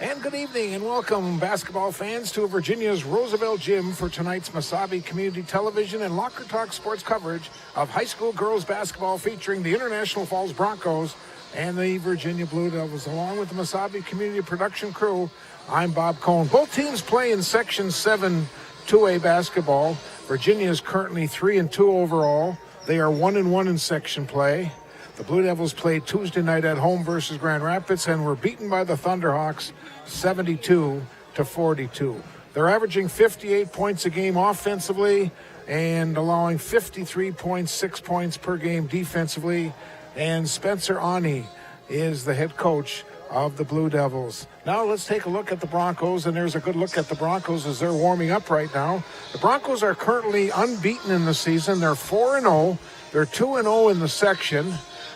And good evening and welcome, basketball fans, to Virginia's Roosevelt Gym for tonight's Mesabi Community Television and Locker Talk sports coverage of high school girls basketball featuring the International Falls Broncos and the Virginia Blue Devils. Along with the Mesabi Community production crew, I'm Bob Cohn. Both teams play in Section 7 2A basketball. Virginia is currently 3-2 overall. They are 1-1 in section play. The Blue Devils played Tuesday night at home versus Grand Rapids and were beaten by the Thunderhawks 72-42. They're averaging 58 points a game offensively and allowing 53.6 points per game defensively. And Spencer Ani is the head coach of the Blue Devils. Now let's take a look at the Broncos, and there's a good look at the Broncos as they're warming up right now. The Broncos are currently unbeaten in the season. They're 4-0. They're 2-0 in the section.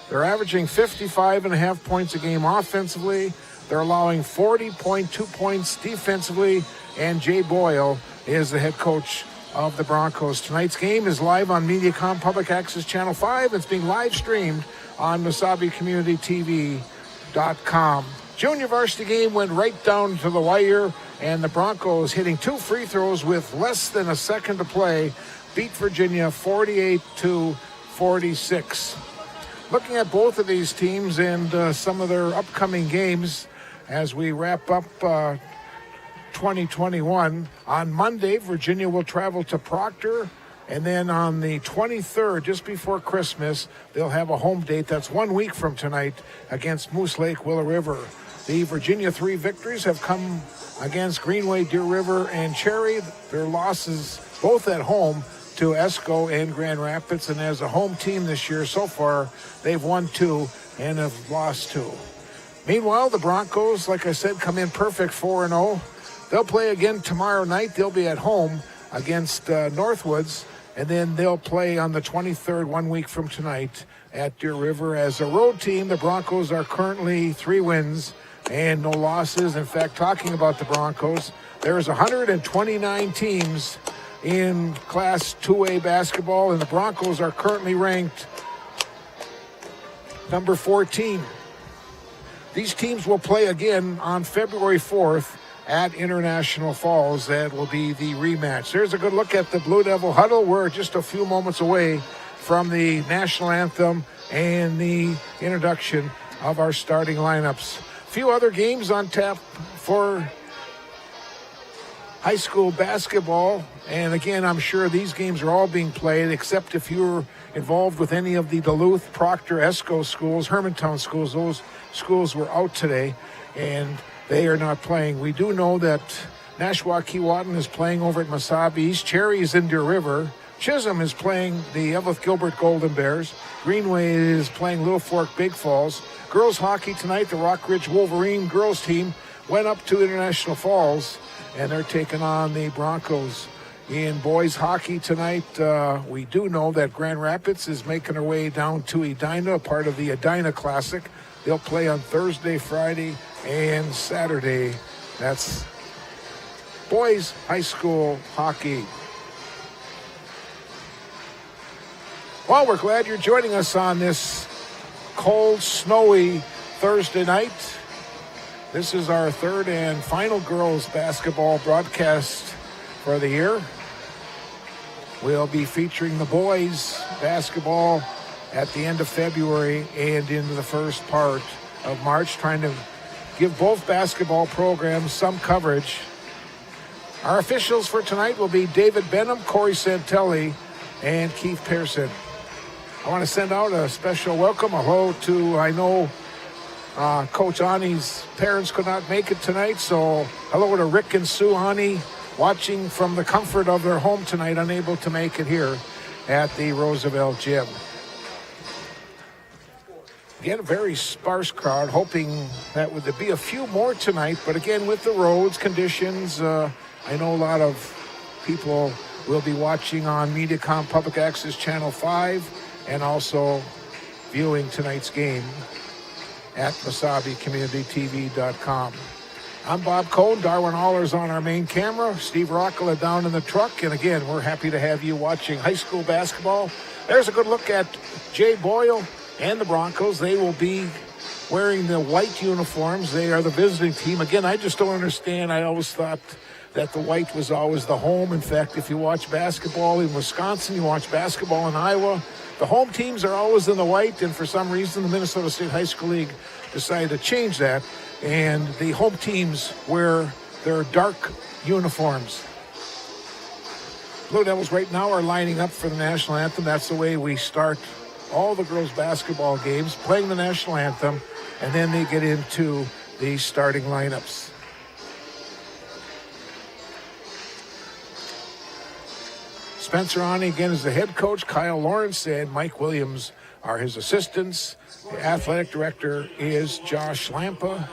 They're averaging 55.5 points a game offensively. They're allowing 40.2 points defensively. And Jay Boyle is the head coach of the Broncos. Tonight's game is live on Mediacom Public Access Channel 5. It's being live streamed on MesabiCommunityTV.com. Junior varsity game went right down to the wire, and the Broncos, hitting 2 free throws with less than a second to play, beat Virginia 48-46. Looking at both of these teams and some of their upcoming games as we wrap up 2021. On Monday, Virginia will travel to Proctor, and then on the 23rd, just before Christmas, they'll have a home date. That's 1 week from tonight against Moose Lake, Willow River. The Virginia 3 victories have come against Greenway, Deer River, and Cherry. Their losses both at home to Esco and Grand Rapids, and as a home team this year so far, they've won 2 and have lost 2. Meanwhile, the Broncos, like I said, come in perfect 4-0. They'll play again tomorrow night. They'll be at home against Northwoods, and then they'll play on the 23rd, 1 week from tonight, at Deer River. As a road team, the Broncos are currently 3 wins and no losses. In fact, talking about the Broncos, there's 129 teams in Class 2A basketball, and the Broncos are currently ranked number 14. These teams will play again on February 4th at International Falls. That will be the rematch. There's a good look at the Blue Devil huddle. We're just a few moments away from the national anthem and the introduction of our starting lineups. A few other games on tap for high school basketball, and again, I'm sure these games are all being played, except if you're involved with any of the Duluth, Proctor, Esco schools, Hermantown schools. Those schools were out today, and they are not playing. We do know that Nashua-Keewatin is playing over at Mesabi East. Cherry is in Deer River. Chisholm is playing the Evelyn Gilbert Golden Bears. Greenway is playing Little Fork Big Falls. Girls hockey tonight, the Rockridge Wolverine girls team went up to International Falls, and they're taking on the Broncos. In boys hockey tonight, we do know that Grand Rapids is making their way down to Edina, a part of the Edina Classic. They'll play on Thursday, Friday, and Saturday. That's boys high school hockey. Well, we're glad you're joining us on this cold, snowy Thursday night. This is our third and final girls basketball broadcast for the year. We'll be featuring the boys basketball at the end of February and into the first part of March, trying to give both basketball programs some coverage. Our officials for tonight will be David Benham, Corey Santelli, and Keith Pearson. I want to send out a special welcome, a hello to, I know, Coach Ani's parents could not make it tonight, so hello to Rick and Sue Ani, watching from the comfort of their home tonight, unable to make it here at the Roosevelt Gym. Again, a very sparse crowd, hoping that would be a few more tonight, but again, with the roads, conditions, I know a lot of people will be watching on Mediacom Public Access Channel 5 and also viewing tonight's game at MesabiCommunityTV.com. I'm Bob Cohn. Darwin Allers on our main camera. Steve Rockela down in the truck. And again, we're happy to have you watching high school basketball. There's a good look at Jay Boyle and the Broncos. They will be wearing the white uniforms. They are the visiting team. Again, I just don't understand. I always thought that the white was always the home. In fact, if you watch basketball in Wisconsin, you watch basketball in Iowa, the home teams are always in the white, and for some reason the Minnesota State High School League decided to change that, and the home teams wear their dark uniforms. Blue Devils right now are lining up for the national anthem. That's the way we start all the girls' basketball games, playing the national anthem, and then they get into the starting lineups. Spencer Ani again is the head coach. Kyle Lawrence and Mike Williams are his assistants. The athletic director is Josh Lampa.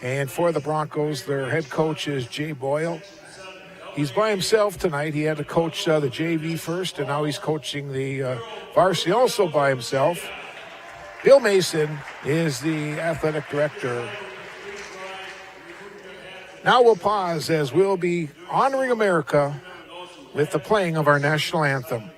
And for the Broncos, their head coach is Jay Boyle. He's by himself tonight. He had to coach the JV first, and now he's coaching the varsity also by himself. Bill Mason is the athletic director. Now we'll pause as we'll be honoring America with the playing of our national anthem.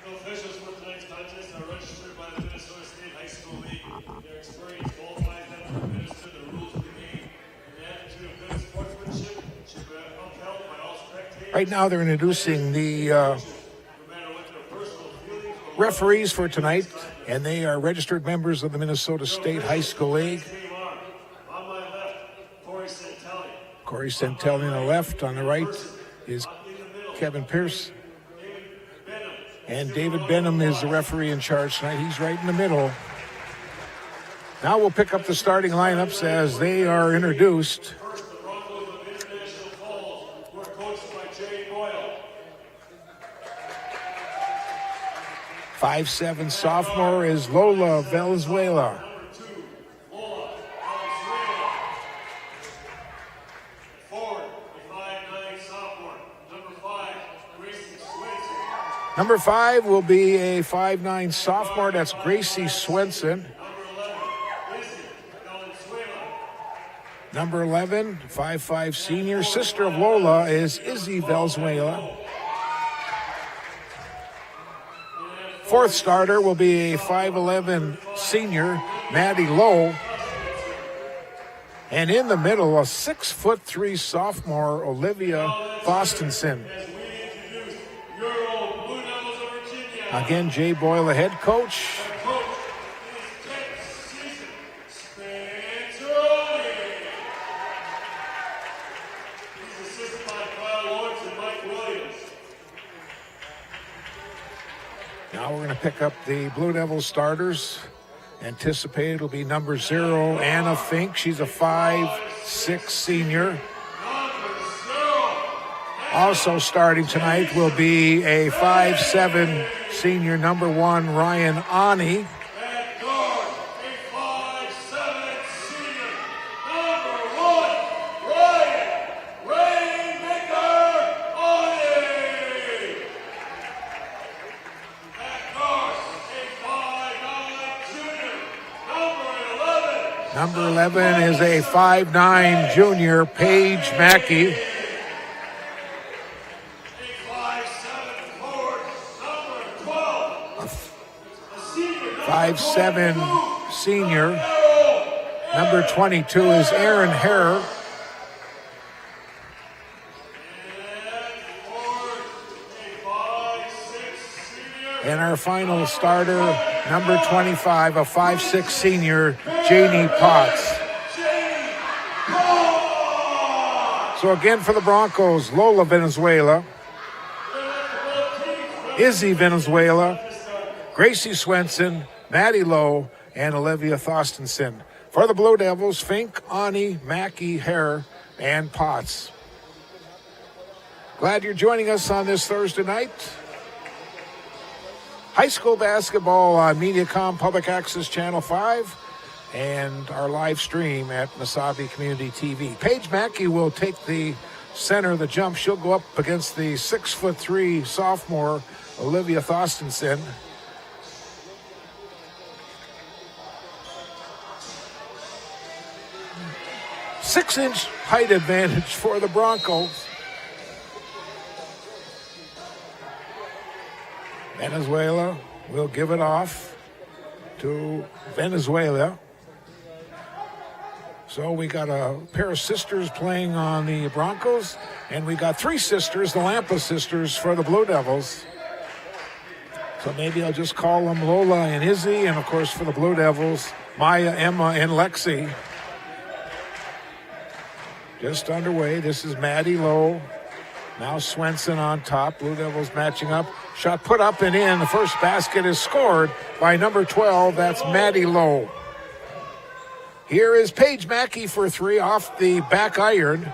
Officials for tonight's contest are registered by the Minnesota State High School League. Their experience qualifies them to administer the rules of the game. And the attitude of good sportsmanship should be upheld by all spectators. Right now they're introducing the referees for tonight, and they are registered members of the Minnesota State High School League. On my left, Corey Santelli. Corey Santelli on the left. On the right is Kevin Pierce. And David Benham is the referee in charge tonight. He's right in the middle. Now we'll pick up the starting lineups as they are introduced. First, the Broncos of International Falls, who are coached by Jay Boyle. 5'7" sophomore is Lola Valenzuela. Number 2, Lola Valenzuela. Forward, a 5'9" sophomore. Number 5, Gracie Swenson. Number 5 will be a 5'9" sophomore. That's Gracie Swenson. Number 11, 5'5" senior, sister of Lola, is Izzy Valenzuela. Fourth starter will be a 5'11" senior, Maddie Lowe. And in the middle, a 6'3" sophomore, Olivia Bostonson. Again, Jay Boyle, the head coach. Now we're going to pick up the Blue Devils starters. Anticipated will be number 0, Anna Fink. She's a 5'6" senior. Also starting tonight will be a 5'7" senior, number 1, Ryan Ani. Number 11 is a 5'9" junior, Paige Mackey. 5'7" senior. Number 22 is Aaron Herr. And our final starter, number 25, a 5'6" senior, Janie Potts. So again for the Broncos, Lola Venezuela, Izzy Venezuela, Gracie Swenson, Maddie Lowe, and Olivia Thostenson. For the Blue Devils, Fink, Ani, Mackey, Hare, and Potts. Glad you're joining us on this Thursday night. High school basketball on Mediacom Public Access Channel 5 and our live stream at Mesabi Community TV. Paige Mackey will take the center, the jump. She'll go up against the 6'3" sophomore, Olivia Thostenson. Six-inch height advantage for the Broncos. Venezuela will give it off to Venezuela. So we got a pair of sisters playing on the Broncos, and we got three sisters, the Lampa sisters, for the Blue Devils. So maybe I'll just call them Lola and Izzy, and of course for the Blue Devils, Maya, Emma, and Lexi. Just underway. This is Maddie Lowe. Now Swenson on top. Blue Devils matching up. Shot put up and in. The first basket is scored by number 12. That's Maddie Lowe. Here is Paige Mackey for three off the back iron.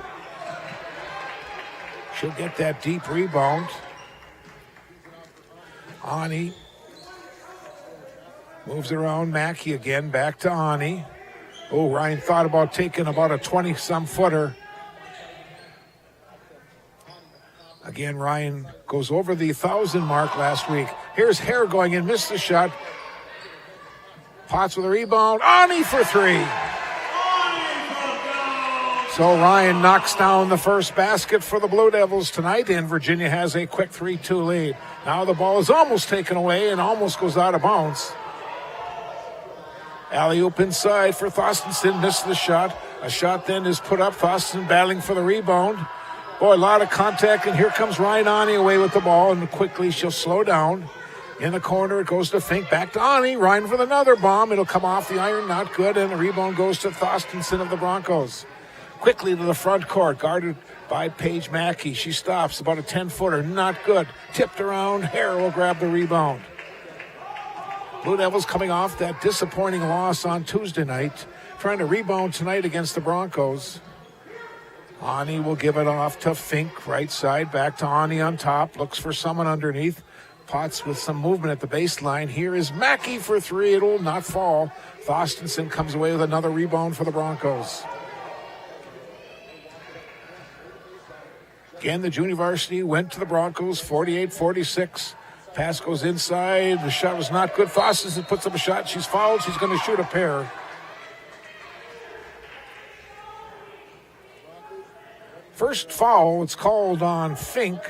She'll get that deep rebound. Ani moves around Mackey again. Back to Ani. Oh, Ryan thought about taking about a 20-some footer. Again, Ryan goes over the 1,000 mark last week. Here's Hare going in, missed the shot. Potts with a rebound. Ani for three. So Ryan knocks down the first basket for the Blue Devils tonight, and Virginia has a quick 3-2 lead. Now the ball is almost taken away and almost goes out of bounds. Alley-oop inside for Thostenson, missed the shot. A shot then is put up. Thostenson battling for the rebound. Boy, a lot of contact, and here comes Ryan Ani away with the ball, and quickly she'll slow down. In the corner, it goes to Fink, back to Ani. Ryan with another bomb. It'll come off the iron, not good, and the rebound goes to Thostenson of the Broncos. Quickly to the front court, guarded by Paige Mackey. She stops, about a 10-footer, not good. Tipped around, Hare will grab the rebound. Blue Devils coming off that disappointing loss on Tuesday night, trying to rebound tonight against the Broncos. Ani will give it off to Fink, right side, back to Ani on top, looks for someone underneath. Potts with some movement at the baseline. Here is Mackey for three, it will not fall. Thostenson comes away with another rebound for the Broncos. Again, the junior varsity went to the Broncos, 48-46. Pass goes inside. The shot was not good. Thostenson puts up a shot. She's fouled. She's going to shoot a pair. First foul, it's called on Fink.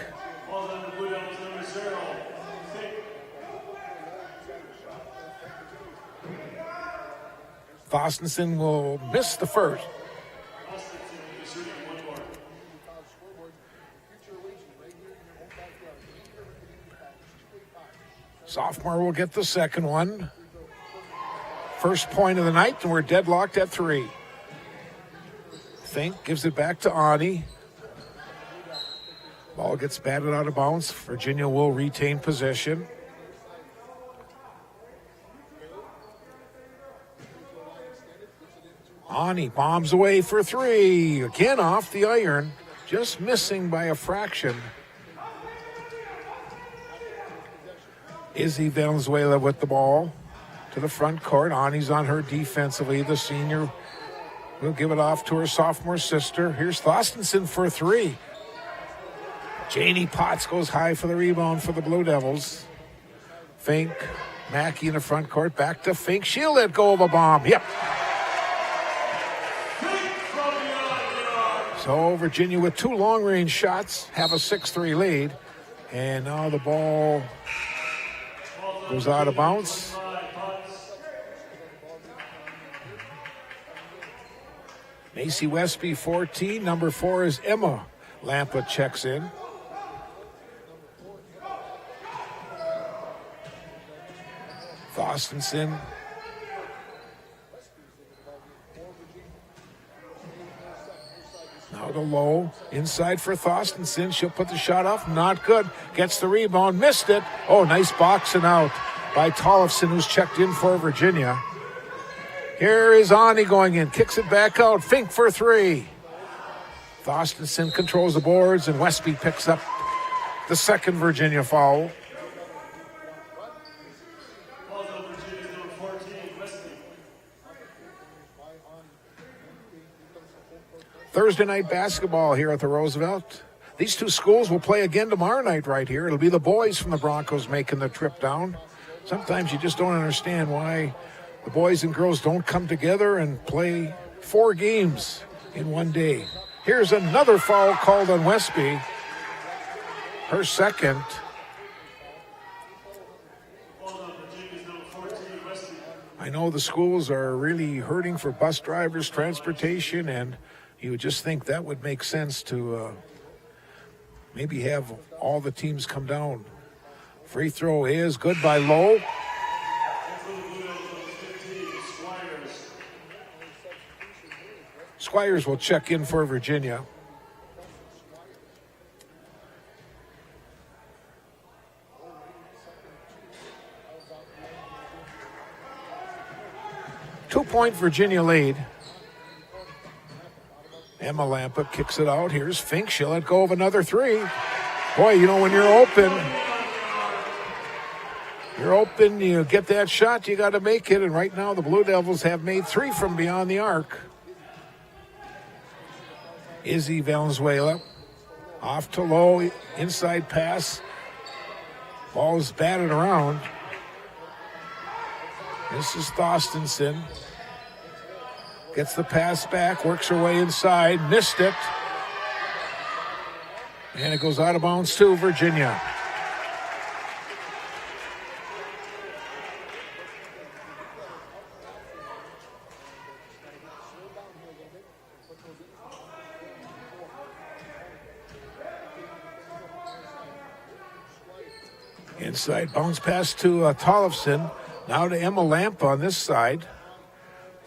Thostenson will miss the first. Sophomore will get the second one. First point of the night, and we're deadlocked at three. Fink gives it back to Ani. Ball gets batted out of bounds. Virginia will retain possession. Ani bombs away for three. Again off the iron. Just missing by a fraction. Izzy Venezuela with the ball to the front court. Ani's on her defensively. The senior will give it off to her sophomore sister. Here's Thostenson for three. Janie Potts goes high for the rebound for the Blue Devils. Fink, Mackey in the front court. Back to Fink. She'll let go of a bomb. Yep. So Virginia with two long-range shots have a 6-3 lead. And now the ball goes out of bounds. Macy Westby 14. Number 4 is Emma Lampa checks in. Thorstensen. Now to Lowe. Inside for Thorstensen. She'll put the shot off. Not good. Gets the rebound. Missed it. Oh, nice boxing out by Tollefson, who's checked in for Virginia. Here is Ani going in. Kicks it back out. Fink for 3. Thorstensen controls the boards, and Westby picks up the second Virginia foul. Thursday night basketball here at the Roosevelt. These two schools will play again tomorrow night right here. It'll be the boys from the Broncos making the trip down. Sometimes you just don't understand why the boys and girls don't come together and play 4 games in one day. Here's another foul called on Westby. Her second. I know the schools are really hurting for bus drivers, transportation, and you would just think that would make sense to maybe have all the teams come down. Free throw is good by Lowe. Squires will check in for Virginia. Two-point Virginia lead. Emma Lampa kicks it out. Here's Fink. She'll let go of another 3. Boy, you know, when you're open, you get that shot, you got to make it. And right now the Blue Devils have made 3 from beyond the arc. Izzy Valenzuela off to Lowe. Inside pass. Ball's batted around. This is Thorstensen. Gets the pass back, works her way inside, missed it. And it goes out of bounds to Virginia. Inside bounce pass to Tollefson. Now to Emma Lampa on this side.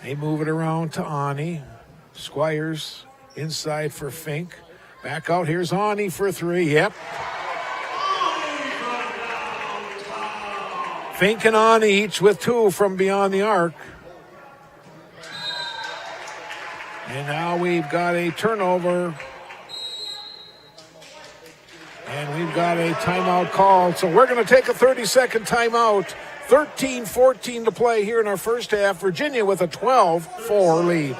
They move it around to Ani. Squires inside for Fink. Back out. Here's Ani for 3. Yep. Fink and Ani each with 2 from beyond the arc. And now we've got a turnover. And we've got a timeout called. So we're going to take a 30-second timeout. 13-14 to play here in our first half. Virginia with a 12-4 lead.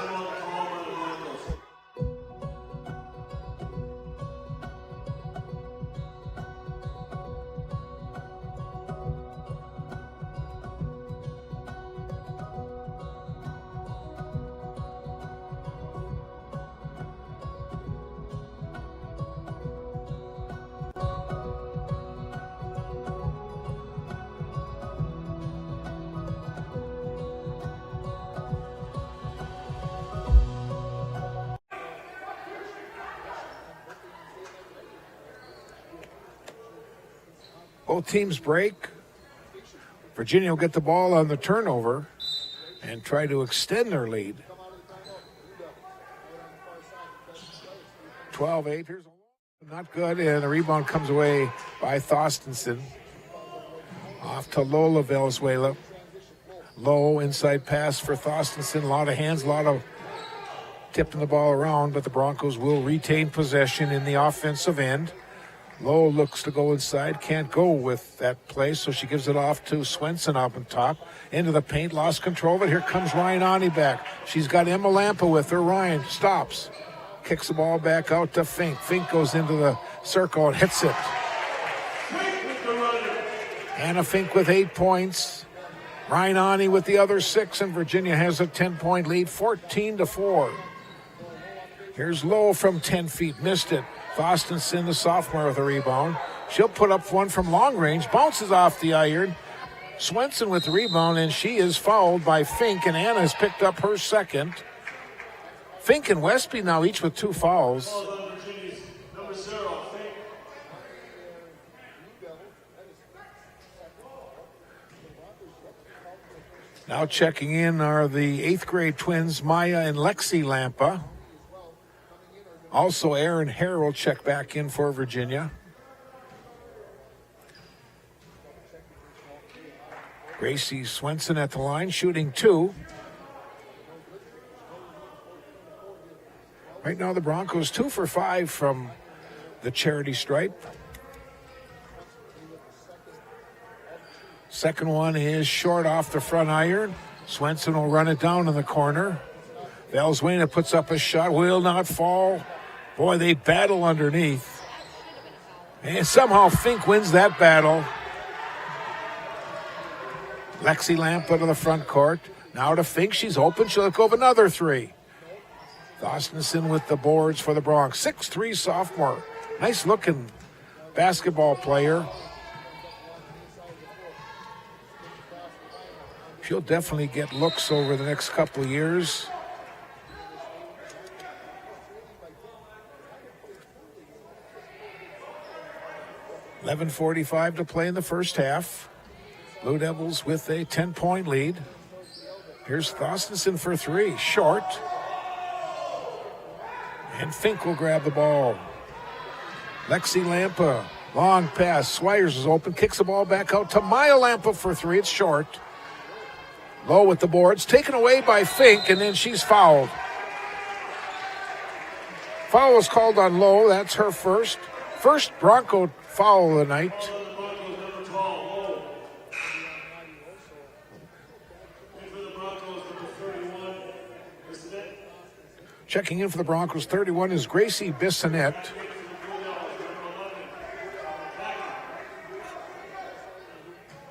Both teams break. Virginia will get the ball on the turnover and try to extend their lead. 12-8. Here's a not good, and the rebound comes away by Thorstensen. Off to Lola Valenzuela. Low inside pass for Thorstensen. A lot of hands, a lot of tipping the ball around, but the Broncos will retain possession in the offensive end. Lowe looks to go inside, can't go with that play, so she gives it off to Swenson up on top. Into the paint, lost control of it. Here comes Ryan Ani back. She's got Emma Lampa with her. Ryan stops, kicks the ball back out to Fink. Fink goes into the circle and hits it. Anna Fink with 8 points. Ryan Ani with the other 6, and Virginia has a 10-point lead, 14-4. Here's Lowe from 10 feet, missed it. Thorstensen, the sophomore, with a rebound. She'll put up one from long range, bounces off the iron. Swenson with the rebound, and she is fouled by Fink, and Anna has picked up her second. Fink and Westby now each with 2 fouls. Falls on Virginia's number 0, Fink. Now checking in are the 8th grade twins, Maya and Lexi Lampa. Also, Aaron Harrell check back in for Virginia. Gracie Swenson at the line, shooting 2. Right now, the Broncos 2 for 5 from the charity stripe. Second one is short off the front iron. Swenson will run it down in the corner. Valenzuela puts up a shot, will not fall. Boy, they battle underneath. And somehow Fink wins that battle. Lexi Lampa to the front court. Now to Fink, she's open. She'll go of another 3. Thorstensen with the boards for the Bronx. 6'3" sophomore. Nice looking basketball player. She'll definitely get looks over the next couple of years. $11:45 to play in the first half. Blue Devils with a 10-point lead. Here's Thorstensen for 3. Short. And Fink will grab the ball. Lexi Lampa. Long pass. Swires is open. Kicks the ball back out to Maya Lampa for 3. It's short. Low with the boards. Taken away by Fink, and then she's fouled. Foul was called on Lowe. That's her first. First Bronco foul of the night. Checking in for the Broncos, 31 is Gracie Bissonette.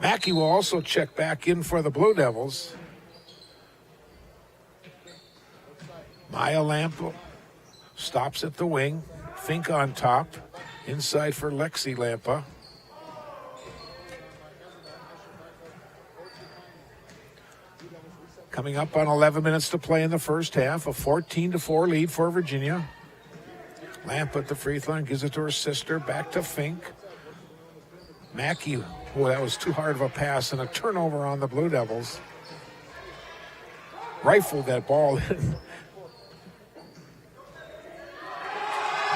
Mackey will also check back in for the Blue Devils. Maya Lampa stops at the wing. Fink on top. Inside for Lexi Lampa. Coming up on 11 minutes to play in the first half. A 14-4 lead for Virginia. Lampa at the free throw line, gives it to her sister. Back to Fink. Mackey, oh, that was too hard of a pass, and a turnover on the Blue Devils. Rifled that ball in.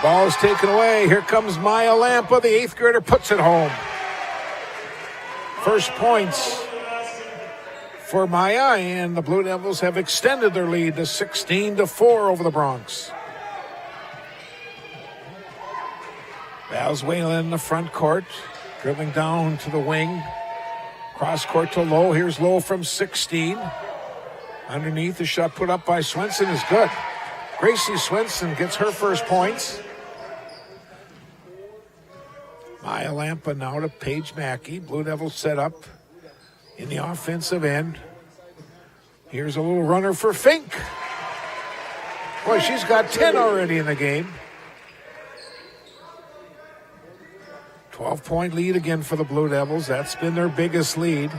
Ball is taken away. Here comes Maya Lampa. The 8th grader puts it home. First points for Maya, and the Blue Devils have extended their lead to 16-4 over the Bronx. Valenzuela in the front court, dribbling down to the wing. Cross court to Lowe. Here's Lowe from 16. Underneath, the shot put up by Swenson is good. Gracie Swenson gets her first points. Maya Lampa now to Paige Mackey. Blue Devils set up in the offensive end. Here's a little runner for Fink. Boy, she's got 10 already in the game. 12-point lead again for the Blue Devils. That's been their biggest lead.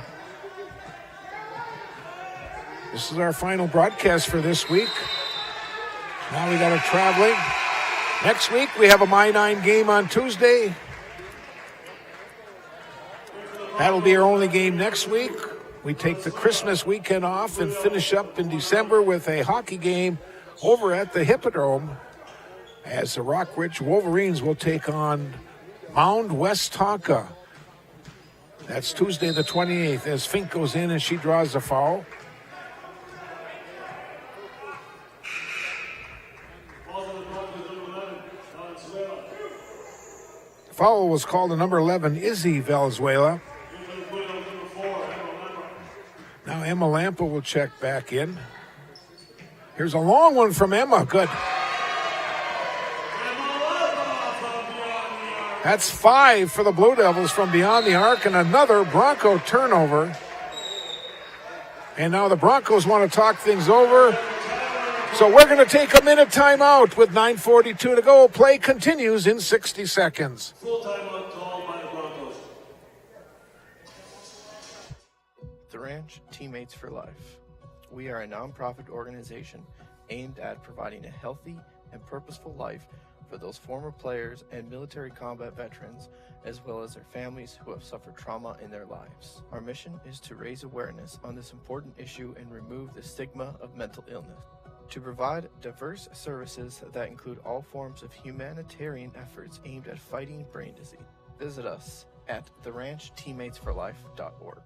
This is our final broadcast for this week. Now we got a traveling. Next week we have a My9 game on Tuesday. That'll be our only game next week. We take the Christmas weekend off and finish up in December with a hockey game over at the Hippodrome as the Rockridge Wolverines will take on Mound West Tonka. That's Tuesday the 28th as Fink goes in and she draws a foul. Foul was called to number 11, Izzy Valenzuela. Now Emma Lampa will check back in. Here's a long one from Emma. Good. That's 5 for the Blue Devils from beyond the arc, and another Bronco turnover. And now the Broncos want to talk things over. So we're going to take a minute timeout with 9:42 to go. Play continues in 60 seconds. Full timeout called by the Broncos. The Ranch Teammates for Life. We are a nonprofit organization aimed at providing a healthy and purposeful life for those former players and military combat veterans, as well as their families who have suffered trauma in their lives. Our mission is to raise awareness on this important issue and remove the stigma of mental illness. To provide diverse services that include all forms of humanitarian efforts aimed at fighting brain disease. Visit us at theranchteammatesforlife.org.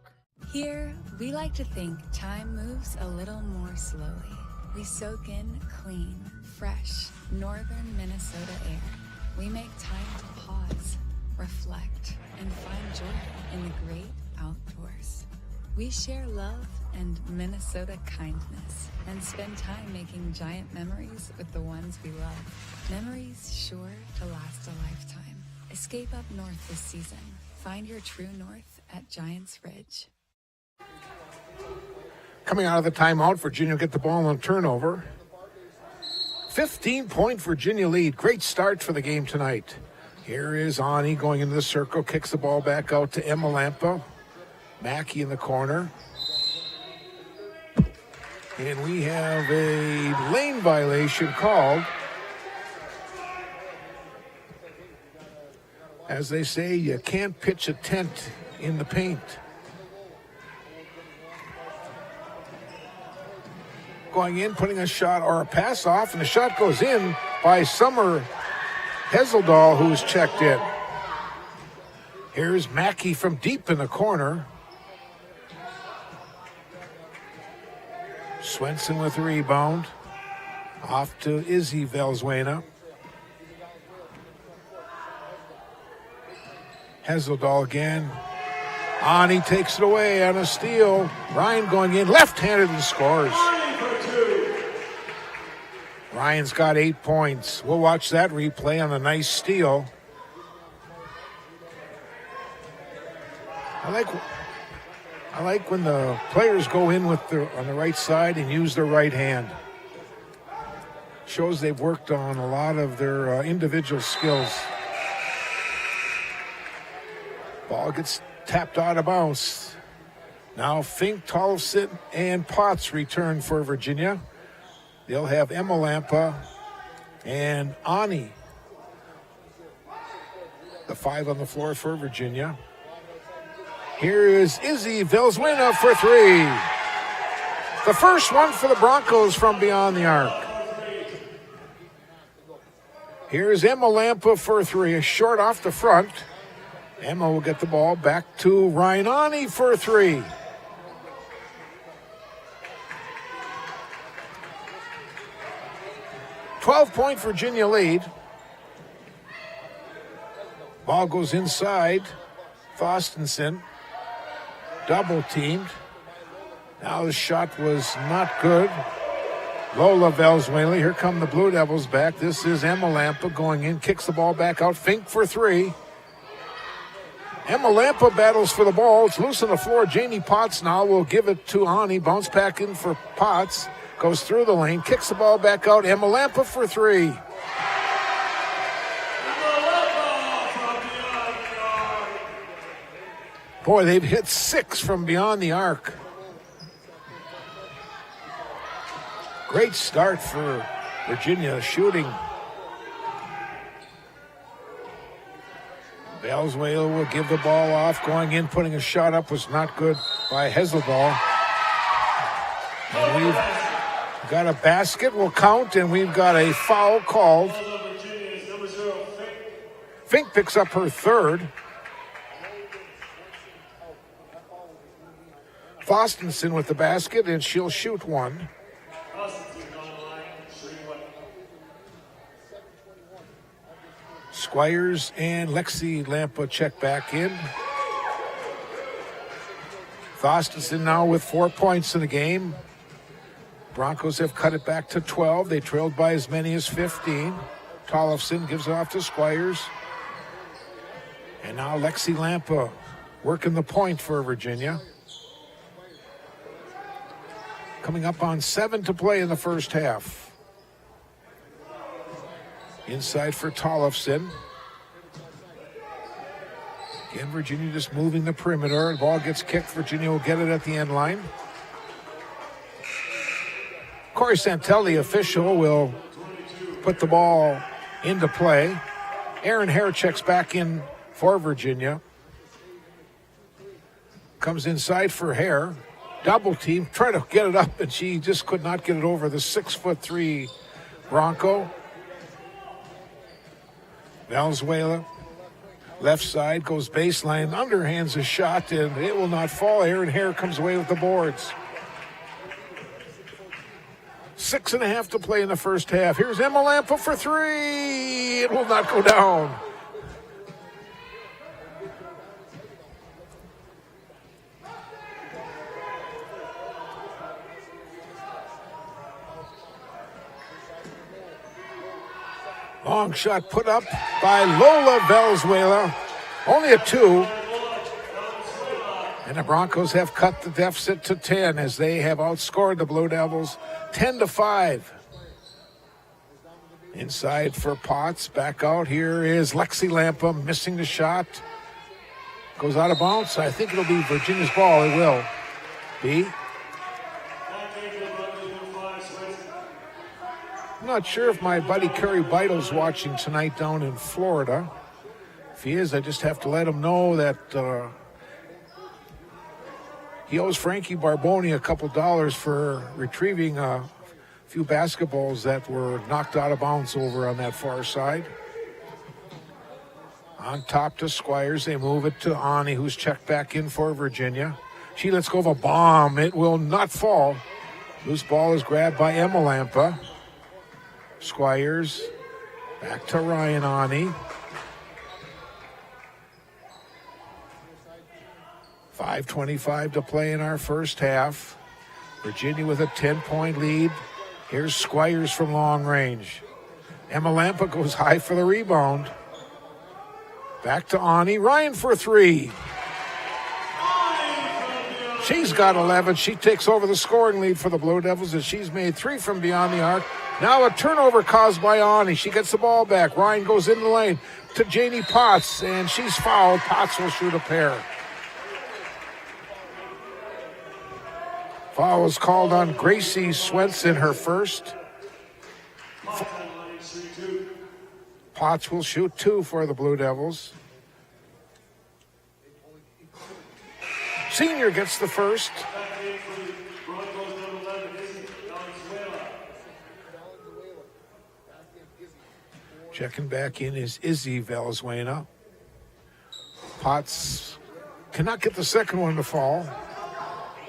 Here, we like to think time moves a little more slowly. We soak in clean, fresh, northern Minnesota air. We make time to pause, reflect, and find joy in the great outdoors. We share love and Minnesota kindness and spend time making giant memories with the ones we love. Memories sure to last a lifetime. Escape up north this season. Find your true north at Giants Ridge. Coming out of the timeout, Virginia will get the ball on turnover. 15-point Virginia lead. Great start for the game tonight. Here is Ani going into the circle, kicks the ball back out to Emma Lampa. Mackey in the corner. And we have a lane violation called. As they say, you can't pitch a tent in the paint. Going in, putting a shot or a pass off, and the shot goes in by Summer Hesseldahl, who's checked in. Here's Mackey from deep in the corner. Swenson with the rebound. Off to Izzy Velzuena. Hesseldahl again. Ani takes it away on a steal. Ryan going in, left-handed, and scores. Ryan's got 8 points. We'll watch that replay on a nice steal. I like when the players go in with on the right side and use their right hand. Shows they've worked on a lot of their individual skills. Ball gets tapped out of bounds. Now Fink, Tollefson, and Potts return for Virginia. They'll have Emma Lampa and Ani, the 5 on the floor for Virginia. Here is Izzy Velzuena for 3. The first one for the Broncos from beyond the arc. Here's Emma Lampa for 3, a short off the front. Emma will get the ball back to Ryan Ani for 3. .12-point Virginia lead. Ball goes inside. Thorstensen double teamed. Now the shot was not good. Lola Velzuela. Here come the Blue Devils back. This is Emma Lampa going in, kicks the ball back out. Fink for 3. Emma Lampa battles for the ball. It's loose on the floor. Janie Potts now will give it to Ani. Bounce back in for Potts. Goes through the lane, kicks the ball back out. Emma Lampa for 3. Boy, they've hit 6 from beyond the arc. Great start for Virginia shooting. Velzuela will give the ball off. Going in, putting a shot up was not good by Hesseldahl. And we've got a basket, will count, and we've got a foul called. Fink picks up her 3rd. Fostenson with the basket, and she'll shoot 1. Squires and Lexi Lampa check back in. Fostenson now with 4 points in the game. Broncos have cut it back to 12. They trailed by as many as 15. Tollefson gives it off to Squires. And now Lexi Lampa working the point for Virginia. Coming up on 7 to play in the first half. Inside for Tollefson. Again, Virginia just moving the perimeter. The ball gets kicked. Virginia will get it at the end line. Of Corey Santel, the official, will put the ball into play. Aaron Hare checks back in for Virginia. Comes inside for Hare. Double team, trying to get it up, and she just could not get it over the 6'3" Bronco. Valenzuela, left side, goes baseline, underhands a shot, and it will not fall. Aaron Hare comes away with the boards. 6.5 to play in the first half. Here's Emma Lampa for three. It will not go down. Long shot put up by Lola Valenzuela. Only a 2. And the Broncos have cut the deficit to 10 as they have outscored the Blue Devils 10-5. Inside for Potts. Back out. Here is Lexi Lampa missing the shot. Goes out of bounds. I think it'll be Virginia's ball. It will be. I'm not sure if my buddy Kerry Beidle's watching tonight down in Florida. If he is, I just have to let him know that he owes Frankie Barboni a couple dollars for retrieving a few basketballs that were knocked out of bounds over on that far side. On top to Squires. They move it to Ani, who's checked back in for Virginia. She lets go of a bomb. It will not fall. Loose ball is grabbed by Emma Lampa. Squires back to Ryan Ani. 5:25 to play in our first half. Virginia with a 10-point lead. Here's Squires from long range. Emma Lampa goes high for the rebound. Back to Ani. Ryan for three. She's got 11. She takes over the scoring lead for the Blue Devils as she's made 3 from beyond the arc. Now a turnover caused by Ani. She gets the ball back. Ryan goes in the lane to Janie Potts, and she's fouled. Potts will shoot a pair. Foul was called on Gracie Swenson, her first. Potts will shoot 2 for the Blue Devils. Senior gets the first. Checking back in is Izzy Valenzuela. Potts cannot get the second one to fall.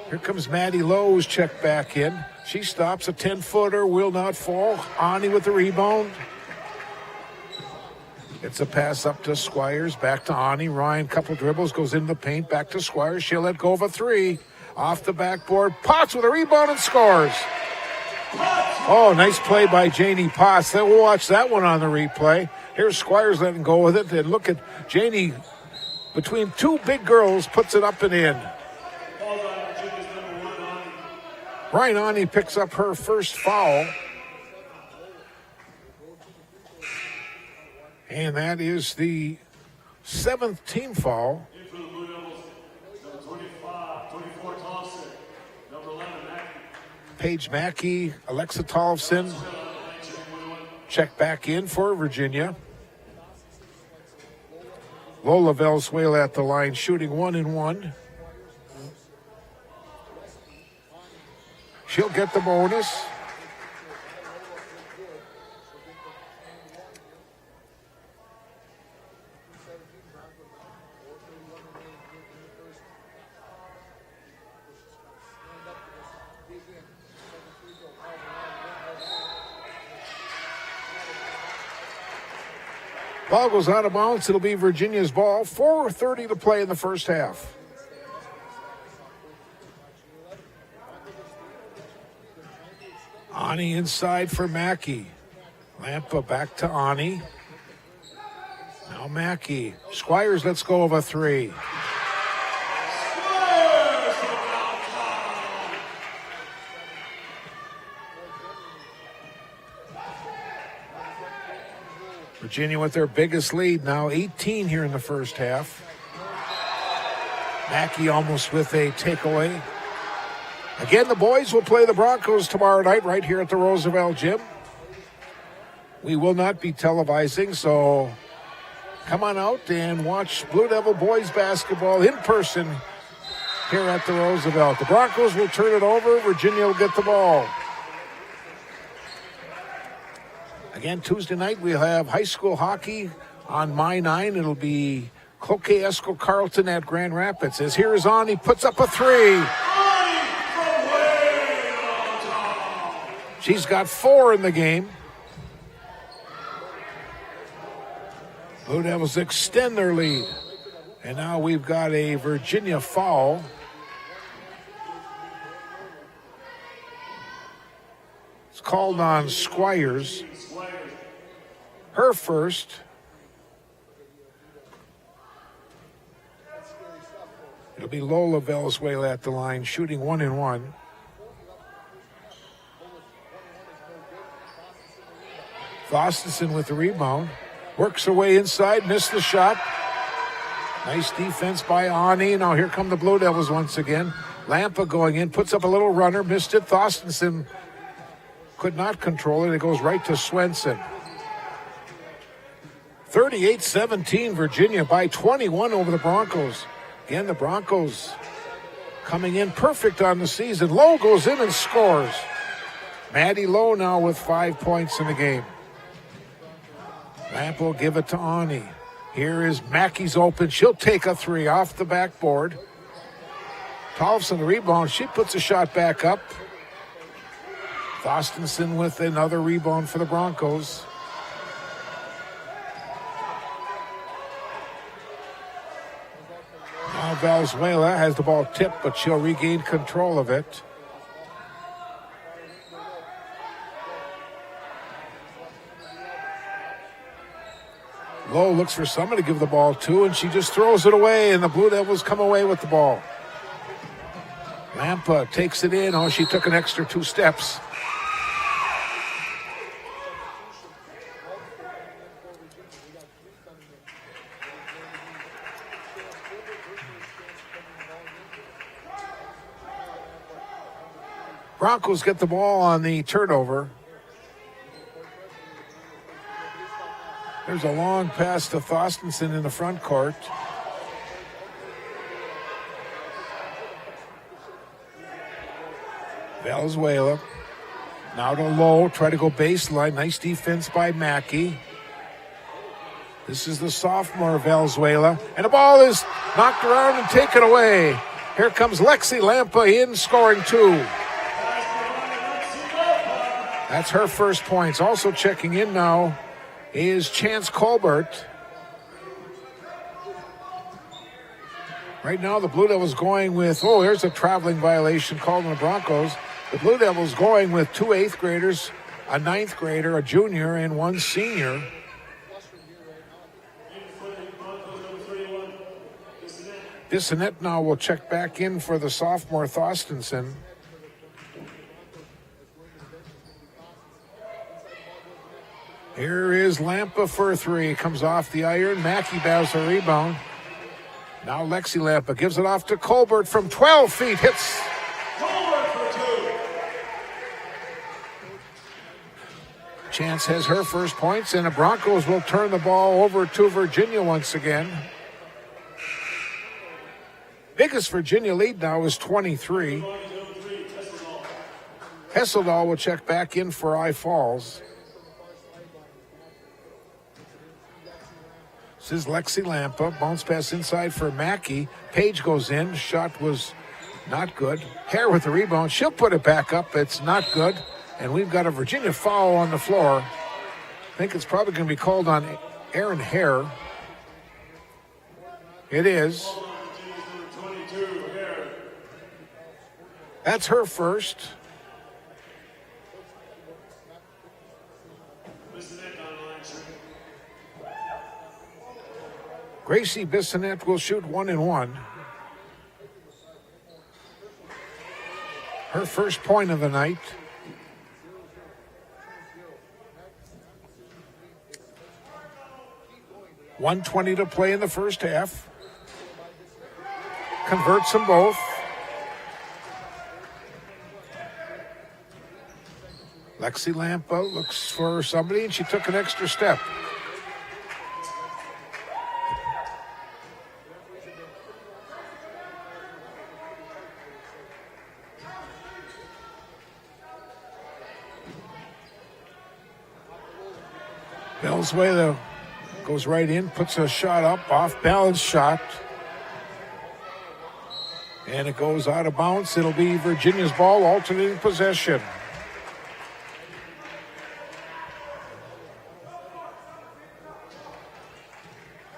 Here comes Maddie Lowe, who's checked back in. She stops. A 10-footer, will not fall. Ani with the rebound. Gets a pass up to Squires, back to Ani. Ryan, couple dribbles, goes in the paint, back to Squires. She'll let go of a 3. Off the backboard. Potts with a rebound and scores. Oh, nice play by Janie Potts. Then we'll watch that one on the replay. Here's Squires letting go with it. And look at Janie, between 2 big girls, puts it up and in. Ryan Ani picks up her first foul. And that is the 7th team foul. Paige Mackey, Alexa Tollefson check back in for Virginia. Lola Valenzuela at the line, shooting 1 and 1. She'll get the bonus. Ball goes out of bounds. It'll be Virginia's ball. 4:30 to play in the first half. Ani inside for Mackey. Lampa back to Ani. Now Mackey. Squires lets go of a 3. Virginia with their biggest lead now, 18 here in the first half. Mackey almost with a takeaway. Again, the boys will play the Broncos tomorrow night right here at the Roosevelt Gym. We will not be televising, so come on out and watch Blue Devil boys basketball in person here at the Roosevelt. The Broncos will turn it over. Virginia will get the ball. Again, Tuesday night we'll have high school hockey on My 9. It'll be Cloquet Esco Carleton at Grand Rapids. As here is on, he puts up a three. She's got 4 in the game. Blue Devils extend their lead. And now we've got a Virginia foul. It's called on Squires. Her first. It'll be Lola Valenzuela at the line, shooting 1-1. Thorstensen with the rebound. Works her way inside, missed the shot. Nice defense by Ani. Now here come the Blue Devils once again. Lampa going in, puts up a little runner, missed it. Thorstensen could not control it. It goes right to Swenson. 38-17, Virginia by 21 over the Broncos. Again, the Broncos coming in perfect on the season. Lowe goes in and scores. Maddie Lowe now with 5 points in the game. Lamp will give it to Ani. Here is Mackey's open. She'll take a three off the backboard. Tollefson the rebound. She puts a shot back up. Thorstensen with another rebound for the Broncos. Now Valenzuela has the ball tipped, but she'll regain control of it. Lowe looks for somebody to give the ball to, and she just throws it away, and the Blue Devils come away with the ball. Lampa takes it in. Oh, she took an extra 2 steps. Broncos get the ball on the turnover. There's a long pass to Thorstensen in the front court. Valenzuela. Now to Lowe. Try to go baseline. Nice defense by Mackey. This is the sophomore Valenzuela. And the ball is knocked around and taken away. Here comes Lexi Lampa in, scoring 2. That's her first points. Also checking in now is Chance Colbert. Right now the Blue Devils going with, there's a traveling violation called on the Broncos. The Blue Devils going with 2 8th graders, a 9th grader, a junior, and 1 senior. Bissonette now will check back in for the sophomore Thorstensen. Here is Lampa for a 3. Comes off the iron. Mackey bows a rebound. Now Lexi Lampa gives it off to Colbert from 12 feet. Hits. Colbert for 2. Chance has her first points, and the Broncos will turn the ball over to Virginia once again. Biggest Virginia lead now is 23. Hesseldahl will check back in for I Falls. This is Lexi Lampa. Bounce pass inside for Mackey. Page goes in. Shot was not good. Hare with the rebound. She'll put it back up. It's not good. And we've got a Virginia foul on the floor. I think it's probably going to be called on Aaron Hare. It is. That's her first. Gracie Bissonette will shoot 1-1. Her first point of the night. .120 to play in the first half. Converts them both. Lexi Lampa looks for somebody, and she took an extra step. Valenzuela goes right in, puts a shot up, off-balance shot. And it goes out of bounds. It'll be Virginia's ball, alternating possession.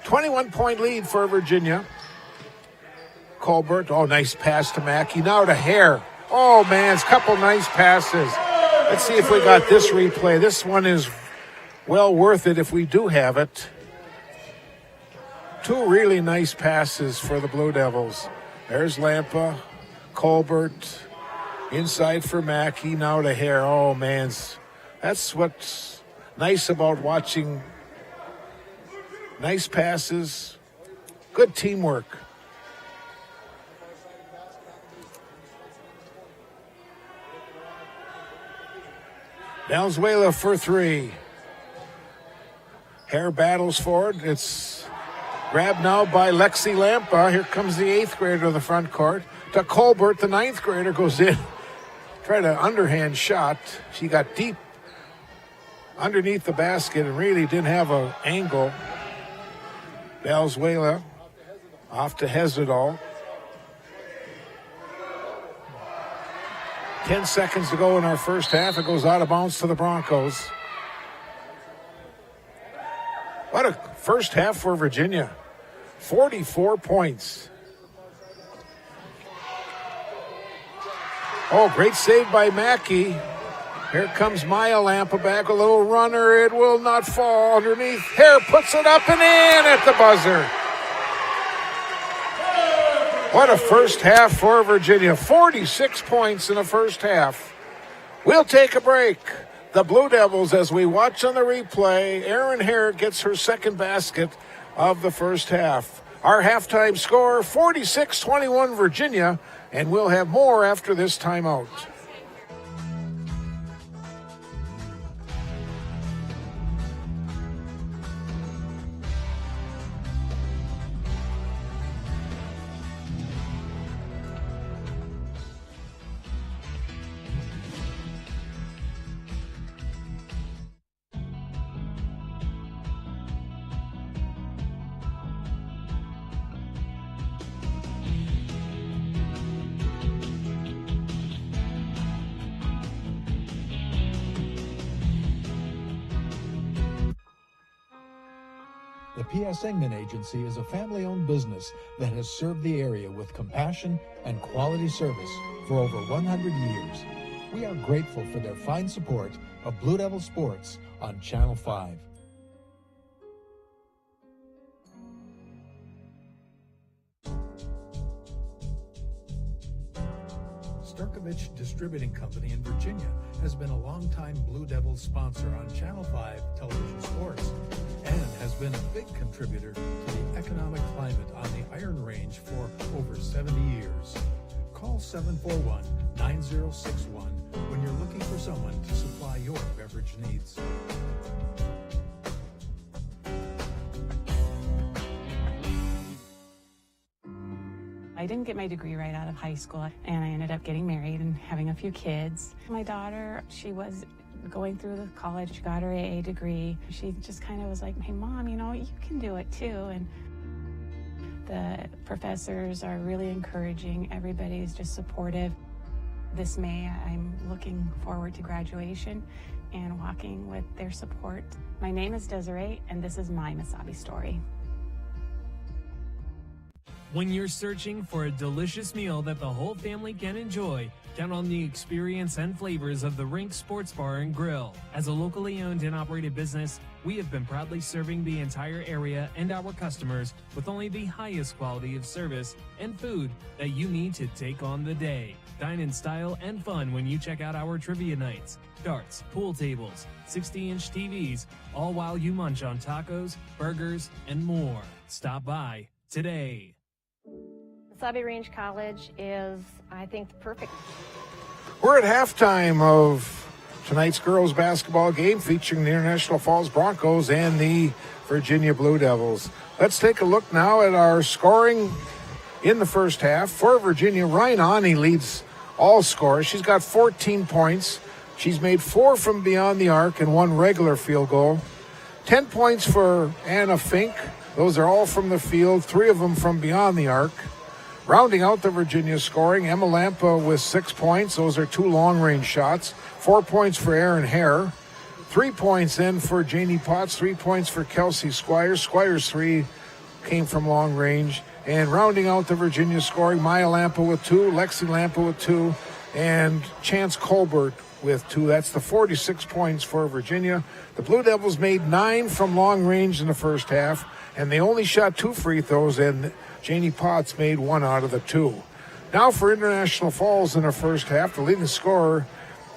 "21-point lead for Virginia." Colbert, oh, nice pass to Mackey. Now to Hare. Oh, man, it's a couple nice passes. Let's see if we got this replay. This one is well worth it if we do have it. Two really nice passes for the Blue Devils. There's Lampa, Colbert, inside for Mackey, now to Hare. Oh, man, that's what's nice about watching nice passes, good teamwork. Valenzuela for three. Hare battles forward. It's grabbed now by Lexi Lampa. Here comes the 8th grader to the front court. To Colbert, the 9th grader goes in. Tried an underhand shot. She got deep underneath the basket and really didn't have an angle. Valenzuela off to Hezedal. 10 seconds to go in our first half. It goes out of bounds to the Broncos. What a first half for Virginia. 44 points. Oh, great save by Mackey. Here comes Maya Lampa back, a little runner. It will not fall underneath. Hare puts it up and in at the buzzer. What a first half for Virginia. 46 points in the first half. We'll take a break. The Blue Devils, as we watch on the replay, Erin Hare gets her second basket of the first half. Our halftime score, 46-21 Virginia, and we'll have more after this timeout. The P.S. Engman Agency is a family-owned business that has served the area with compassion and quality service for over 100 years. We are grateful for their fine support of Blue Devil Sports on Channel 5. Sturkovich Distributing Company in Virginia has been a longtime Blue Devils sponsor on Channel 5 television sports and has been a big contributor to the economic climate on the Iron Range for over 70 years. Call 741-9061 when you're looking for someone to supply your beverage needs. I didn't get my degree right out of high school, and I ended up getting married and having a few kids. My daughter, she was going through the college, she got her AA degree. She just kind of was like, hey, Mom, you know, you can do it too. And the professors are really encouraging. Everybody's just supportive. This May, I'm looking forward to graduation and walking with their support. My name is Desiree, and this is my Mesabi story. When you're searching for a delicious meal that the whole family can enjoy, count on the experience and flavors of the Rink Sports Bar and Grill. As a locally owned and operated business, we have been proudly serving the entire area and our customers with only the highest quality of service and food that you need to take on the day. Dine in style and fun when you check out our trivia nights, darts, pool tables, 60-inch TVs, all while you munch on tacos, burgers, and more. Stop by today. Mesabi Range College is, I think, perfect. We're at halftime of tonight's girls basketball game featuring the International Falls Broncos and the Virginia Blue Devils. Let's take a look now at our scoring in the first half. For Virginia, Ryan Ani leads all scorers. She's got 14 points. She's made 4 from beyond the arc and 1 regular field goal. 10 points for Anna Fink. Those are all from the field, 3 of them from beyond the arc. Rounding out the Virginia scoring, Emma Lampa with 6 points. Those are 2 long-range shots. 4 points for Erin Hare. 3 points then for Janie Potts. 3 points for Kelsey Squires. Squires' 3 came from long range. And rounding out the Virginia scoring, Maya Lampa with 2, Lexi Lampa with 2, and Chance Colbert with 2. That's the 46 points for Virginia. The Blue Devils made 9 from long range in the first half, and they only shot 2 free throws, and Janie Potts made 1 out of the 2. Now for International Falls in the first half, the leading scorer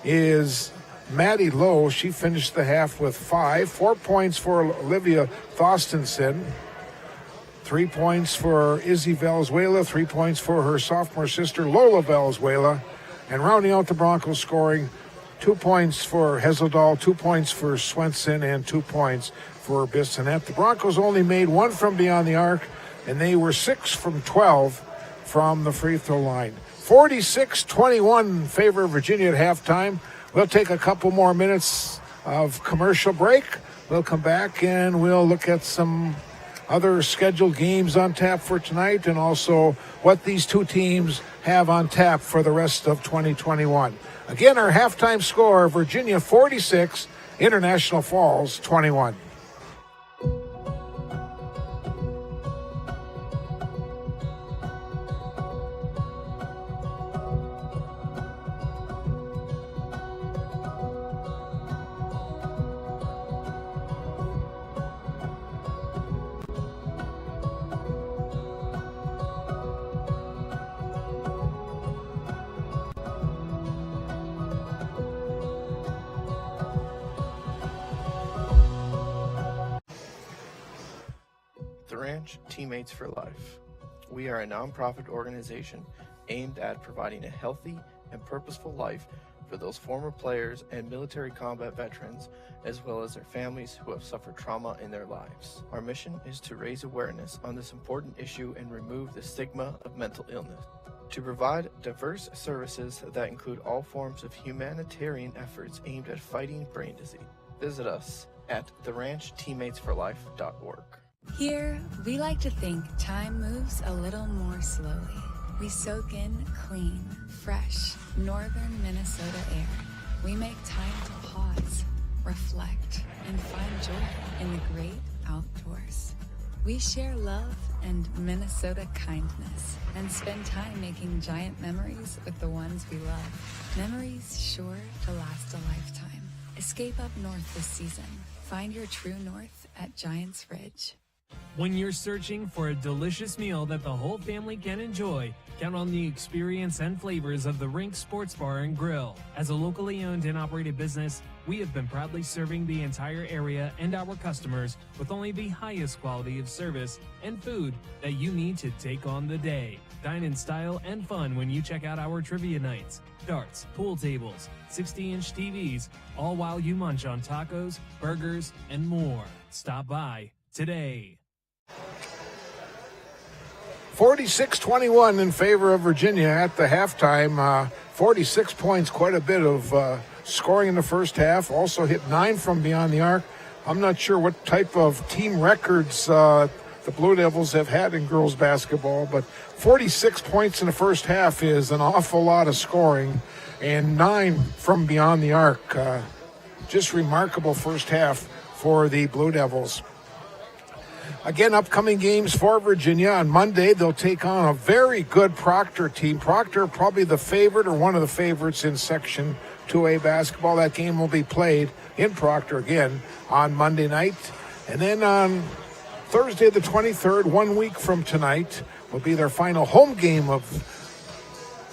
is Maddie Lowe. She finished the half with 5. 4 points for Olivia Thostenson. 3 points for Izzy Valenzuela. 3 points for her sophomore sister, Lola Valenzuela. And rounding out the Broncos scoring, 2 points for Hesseldahl, 2 points for Swenson, and 2 points for Bissonnette. The Broncos only made 1 from beyond the arc, and they were 6 from 12 from the free throw line. 46-21 in favor of Virginia at halftime. We'll take a couple more minutes of commercial break. We'll come back and we'll look at some other scheduled games on tap for tonight, and also what these two teams have on tap for the rest of 2021. Again, our halftime score, Virginia 46, International Falls 21. The Ranch Teammates for Life. We are a nonprofit organization aimed at providing a healthy and purposeful life for those former players and military combat veterans, as well as their families who have suffered trauma in their lives. Our mission is to raise awareness on this important issue and remove the stigma of mental illness. To provide diverse services that include all forms of humanitarian efforts aimed at fighting brain disease. Visit us at theranchteammatesforlife.org. Here, we like to think time moves a little more slowly. We soak in clean, fresh, northern Minnesota air. We make time to pause, reflect, and find joy in the great outdoors. We share love and Minnesota kindness and spend time making giant memories with the ones we love. Memories sure to last a lifetime. Escape up north this season. Find your true north at Giants Ridge. When you're searching for a delicious meal that the whole family can enjoy, count on the experience and flavors of the Rink Sports Bar and Grill. As a locally owned and operated business, we have been proudly serving the entire area and our customers with only the highest quality of service and food that you need to take on the day. Dine in style and fun when you check out our trivia nights, darts, pool tables, 60-inch TVs, all while you munch on tacos, burgers, and more. Stop by today. 46-21 in favor of Virginia at the halftime. 46 points, quite a bit of scoring in the first half. Also hit 9 from beyond the arc. I'm not sure what type of team records the Blue Devils have had in girls basketball, but 46 points in the first half is an awful lot of scoring, and 9 from beyond the arc. Just remarkable first half for the Blue Devils. Again, upcoming games for Virginia. On Monday, they'll take on a very good Proctor team. Proctor probably the favorite or one of the favorites in Section 2A basketball. That game will be played in Proctor again on Monday night. And then on Thursday the 23rd, 1 week from tonight, will be their final home game of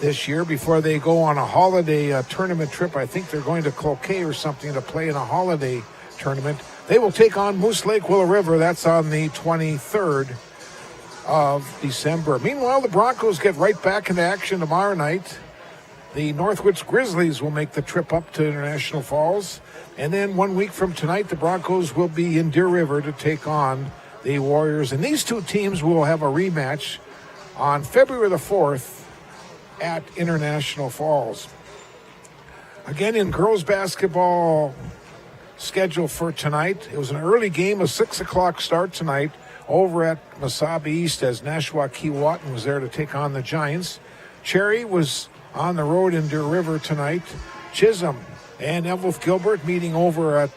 this year before they go on a holiday tournament trip. I think they're going to Cloquet or something to play in a holiday tournament. They will take on Moose Lake Willow River. That's on the 23rd of December. Meanwhile, the Broncos get right back into action tomorrow night the Northwoods Grizzlies will make the trip up to International Falls. And then 1 week from tonight, the Broncos will be in Deer River to take on the Warriors. And these two teams will have a rematch on February the 4th at International Falls. Again, in girls basketball schedule for tonight, it was an early game, a 6 o'clock start tonight over at Mesabi East as Nashua Keewatin was there to take on the Giants. Cherry was on the road in Deer River tonight. Chisholm and Evelyn Gilbert meeting over at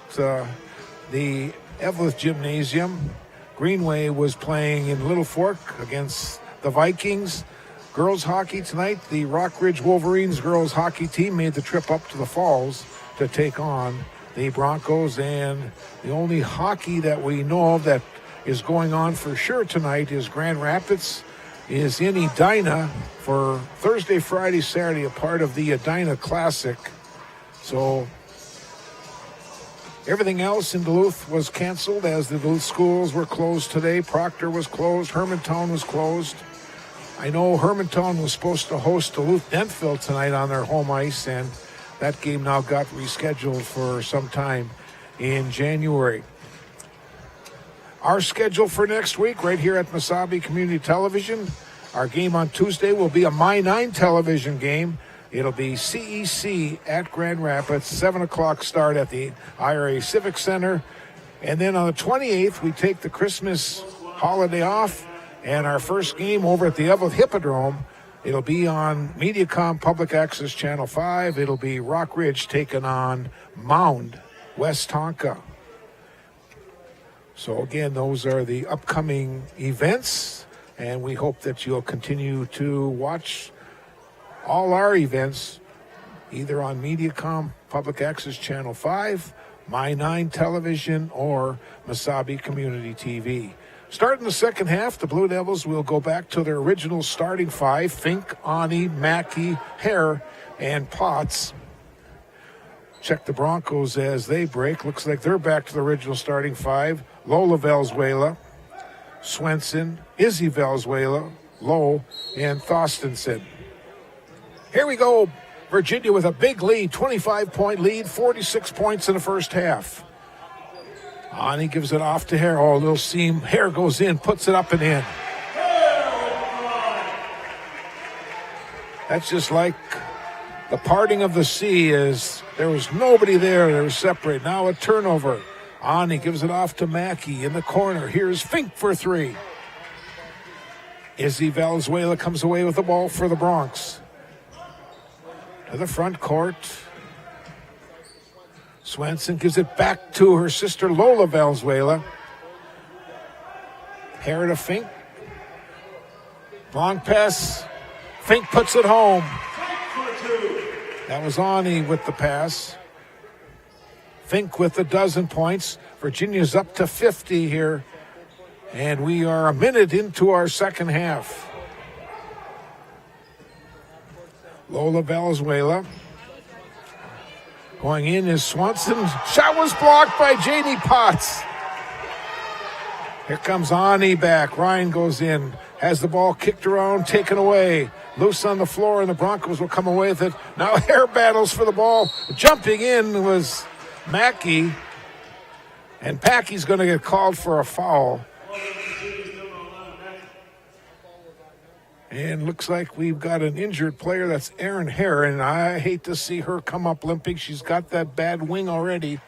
the Evelyn Gymnasium. Greenway was playing in Little Fork against the Vikings. Girls hockey tonight, the Rockridge Wolverines girls hockey team made the trip up to the Falls to take on the Broncos. And the only hockey that we know of that is going on for sure tonight is Grand Rapids is in Edina for Thursday, Friday, Saturday, a part of the Edina Classic. So everything else in Duluth was canceled as the Duluth schools were closed today. Proctor was closed. Hermantown was closed. I know Hermantown was supposed to host Duluth Dentville tonight on their home ice, and that game now got rescheduled for some time in January. Our schedule for next week right here at Mesabi Community Television. Our game on Tuesday will be a My9 television game. It'll be CEC at Grand Rapids, 7 o'clock start at the IRA Civic Center. And then on the 28th, we take the Christmas holiday off, and our first game over at the Evelyn Hippodrome, it'll be on Mediacom Public Access Channel 5. It'll be Rock Ridge taking on Mound, West Tonka. So again, those are the upcoming events, and we hope that you'll continue to watch all our events either on Mediacom Public Access Channel 5, My9 Television, or Mesabi Community TV. Starting the second half, the Blue Devils will go back to their original starting five: Fink, Ani, Mackey, Hare, and Potts. Check the Broncos as they break. Looks like they're back to the original starting five: Lola Valenzuela, Swenson, Izzy Valenzuela, Lowe, and Thostenson. Here we go. Virginia with a big lead, 25-point lead, 46 points in the first half. Ani gives it off to Hare. Oh, a little seam. Hare goes in, puts it up and in. That's just like the parting of the sea, is there was nobody there. They were separated. Now a turnover. Ani gives it off to Mackey in the corner. Here's Fink for three. Izzy Valenzuela comes away with the ball for the Bronx. To the front court. Swenson gives it back to her sister Lola Valenzuela. Hare to Fink. Long pass. Fink puts it home. That was Ani with the pass. Fink with a dozen points. Virginia's up to 50 here. And we are a minute into our second half. Lola Valenzuela. Going in is Swanson. Shot was blocked by Janie Potts. Here comes Ani back. Ryan goes in. Has the ball kicked around, taken away. Loose on the floor, and the Broncos will come away with it. Now Hare battles for the ball. Jumping in was Mackey. And Packy's going to get called for a foul. And looks like we've got an injured player. That's Erin Hare, and I hate to see her come up limping. She's got that bad wing already.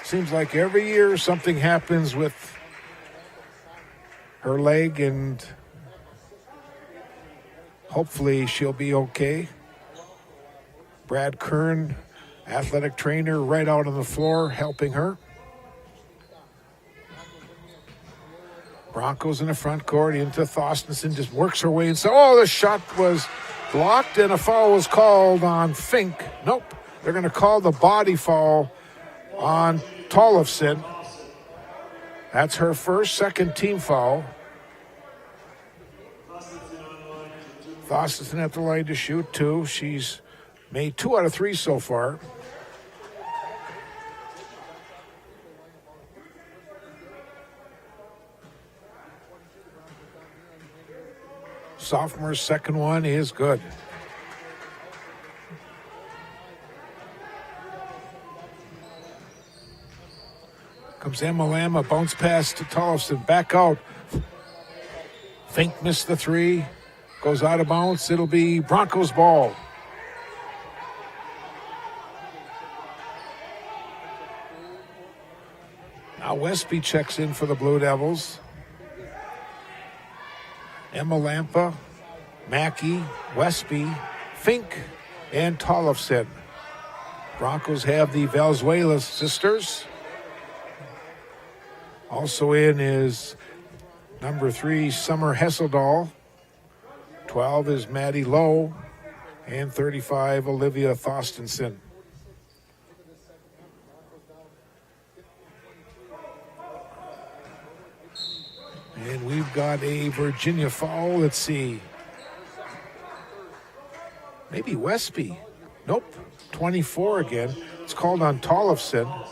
Seems like every year something happens with her leg, and hopefully she'll be okay. Brad Kern, athletic trainer, right out on the floor helping her. Broncos in the front court into Thostenson, just works her way inside. Oh, the shot was blocked and a foul was called on Fink. Nope, they're going to call the body foul on Tollefson. That's her second team foul. Thostenson at the line to shoot two. She's made 2 out of 3 so far. Sophomore's second one is good. Comes Emma Lama, bounce pass to Tollefson, back out. Fink missed the three, goes out of bounds. It'll be Broncos ball. Now Westby checks in for the Blue Devils. Emma Lampa, Mackey, Westby, Fink, and Tollefson. Broncos have the Valenzuela sisters. Also in is number 3, Summer Hesseldahl. 12 is Maddie Lowe. And 35, Olivia Thostenson. And we've got a Virginia foul. Let's see. Maybe Westby. Nope. 24 again. It's called on Tollefson.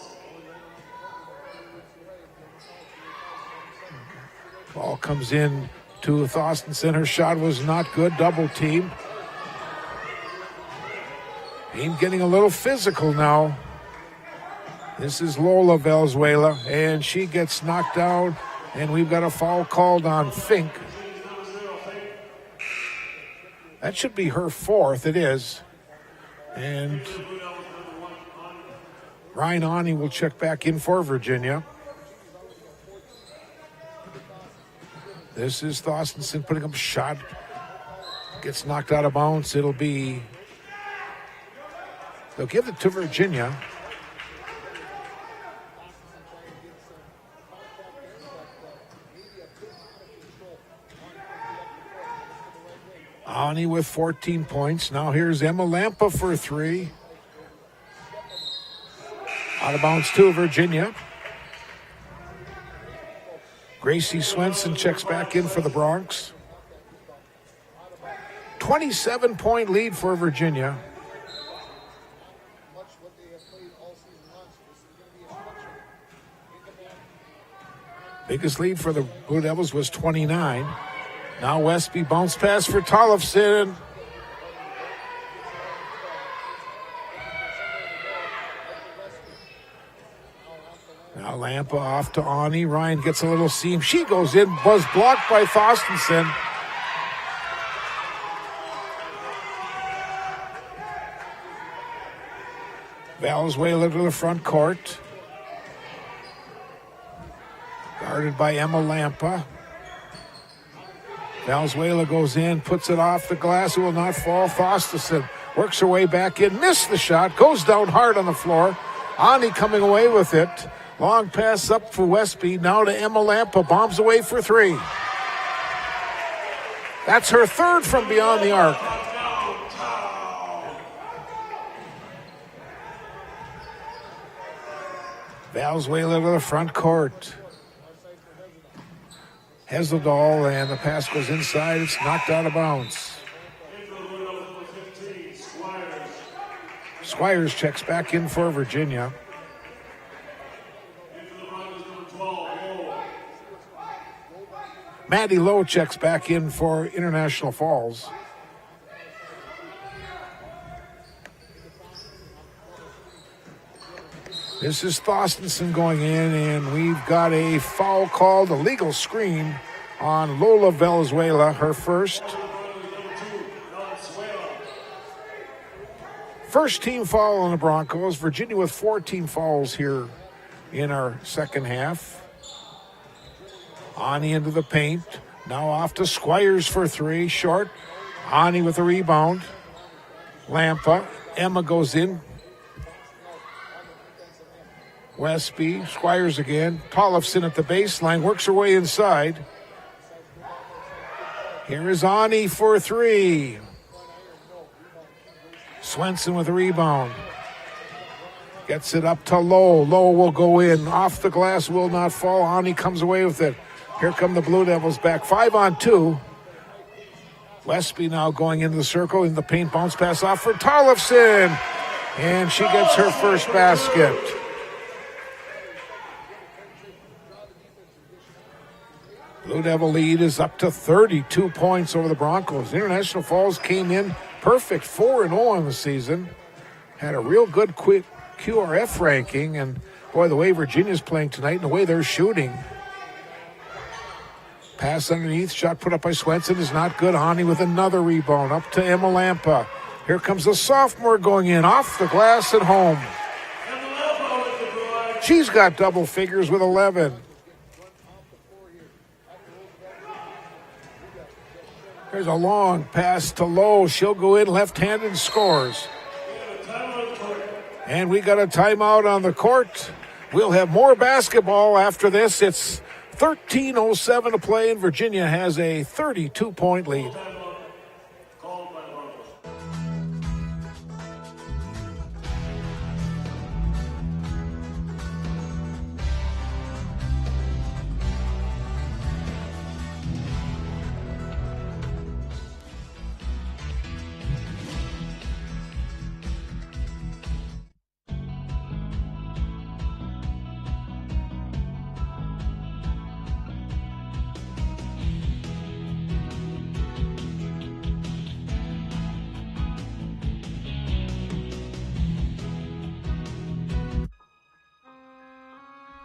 Ball comes in to Thostenson. Her shot was not good. Double team. Game getting a little physical now. This is Lola Valenzuela, and she gets knocked down, and we've got a foul called on Fink. That should be her 4th. It is. And Ryan Ani will check back in for Virginia. This is Thostenson putting up a shot. Gets knocked out of bounds. They'll give it to Virginia. Ani with 14 points. Now here's Emma Lampa for 3. Out of bounds to Virginia. Gracie Swenson checks back in for the Bronx. 27-point lead for Virginia. Biggest lead for the Blue Devils was 29. Now Westby bounce pass for Tollefson. Now Lampa off to Ani. Ryan gets a little seam. She goes in, was blocked by Thostenson. Valenzuela to the front court. Guarded by Emma Lampa. Valenzuela goes in, puts it off the glass. It will not fall. Thostenson works her way back in, missed the shot, goes down hard on the floor. Ani coming away with it. Long pass up for Westby. Now to Emma Lampa. Bombs away for 3. That's her 3rd from beyond the arc. Valenzuela to the front court. Hesseldahl, and the pass goes inside. It's knocked out of bounds. Squires checks back in for Virginia. Maddie Lowe checks back in for International Falls. This is Thostenson going in, and we've got a foul called, a legal screen on Lola Valenzuela, her first. First team foul on the Broncos. Virginia with 14 fouls here in our second half. Ani into the paint. Now off to Squires for 3. Short. Ani with a rebound. Lampa. Emma goes in. Westby. Squires again. Tollefson at the baseline. Works her way inside. Here is Ani for 3. Swenson with a rebound. Gets it up to Lowe. Lowe will go in. Off the glass, will not fall. Ani comes away with it. Here come the Blue Devils back. 5-on-2. Westby now going into the circle. In the paint, bounce pass off for Tollefson. And she gets her first basket. Blue Devil lead is up to 32 points over the Broncos. International Falls came in perfect, 4-0 on the season. Had a real good quick QRF ranking, and Boy, the way Virginia's playing tonight and the way they're shooting. Pass underneath, shot put up by Swenson is not good. Hani with another rebound, up to Emma Lampa. Here comes the sophomore going in, off the glass at home. She's got double figures with 11. There's a long pass to Lowe. She'll go in left-handed and scores. And we got a timeout on the court. We'll have more basketball after this. It's 13:07 to play, and Virginia has a 32-point lead.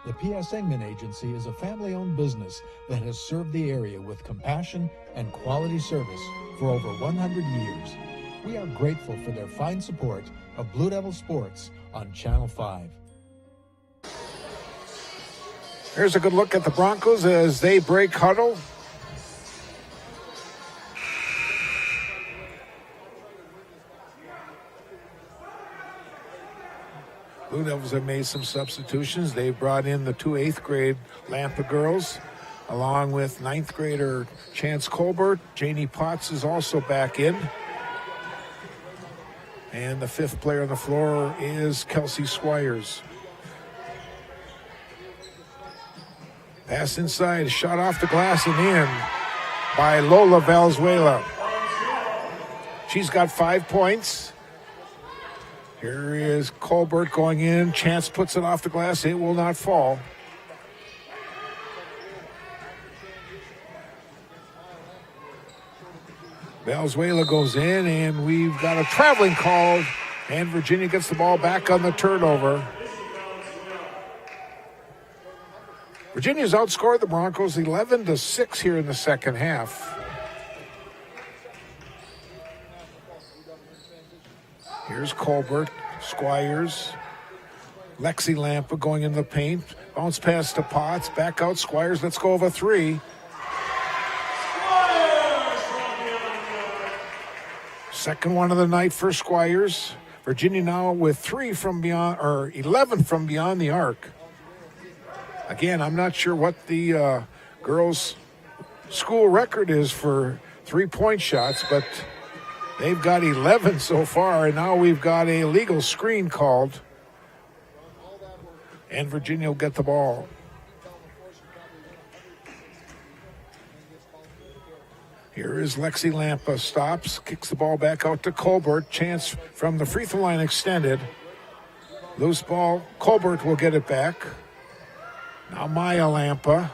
The P.S. Engman Agency is a family-owned business that has served the area with compassion and quality service for over 100 years. We are grateful for their fine support of Blue Devil Sports on Channel 5. Here's a good look at the Broncos as they break huddle. Blue Devils have made some substitutions. They've brought in the two 8th grade Lampa girls, along with 9th grader Chance Colbert. Janie Potts is also back in. And the 5th player on the floor is Kelsey Squires. Pass inside, shot off the glass and in by Lola Valenzuela. She's got 5 points. Here is Colbert going in. Chance puts it off the glass. It will not fall. Valenzuela goes in, and we've got a traveling call, and Virginia gets the ball back on the turnover. Virginia's outscored the Broncos 11-6 here in the second half. Here's Colbert, Squires, Lexi Lampa going in the paint. Bounce pass to Potts, back out Squires, let's go over 3. Second one of the night for Squires. Virginia now with 3 from beyond, or 11 from beyond the arc. Again, I'm not sure what the girls' school record is for 3-point shots, but they've got 11 so far, and now we've got a legal screen called. And Virginia will get the ball. Here is Lexi Lampa, stops, kicks the ball back out to Colbert. Chance from the free throw line extended. Loose ball, Colbert will get it back. Now Maya Lampa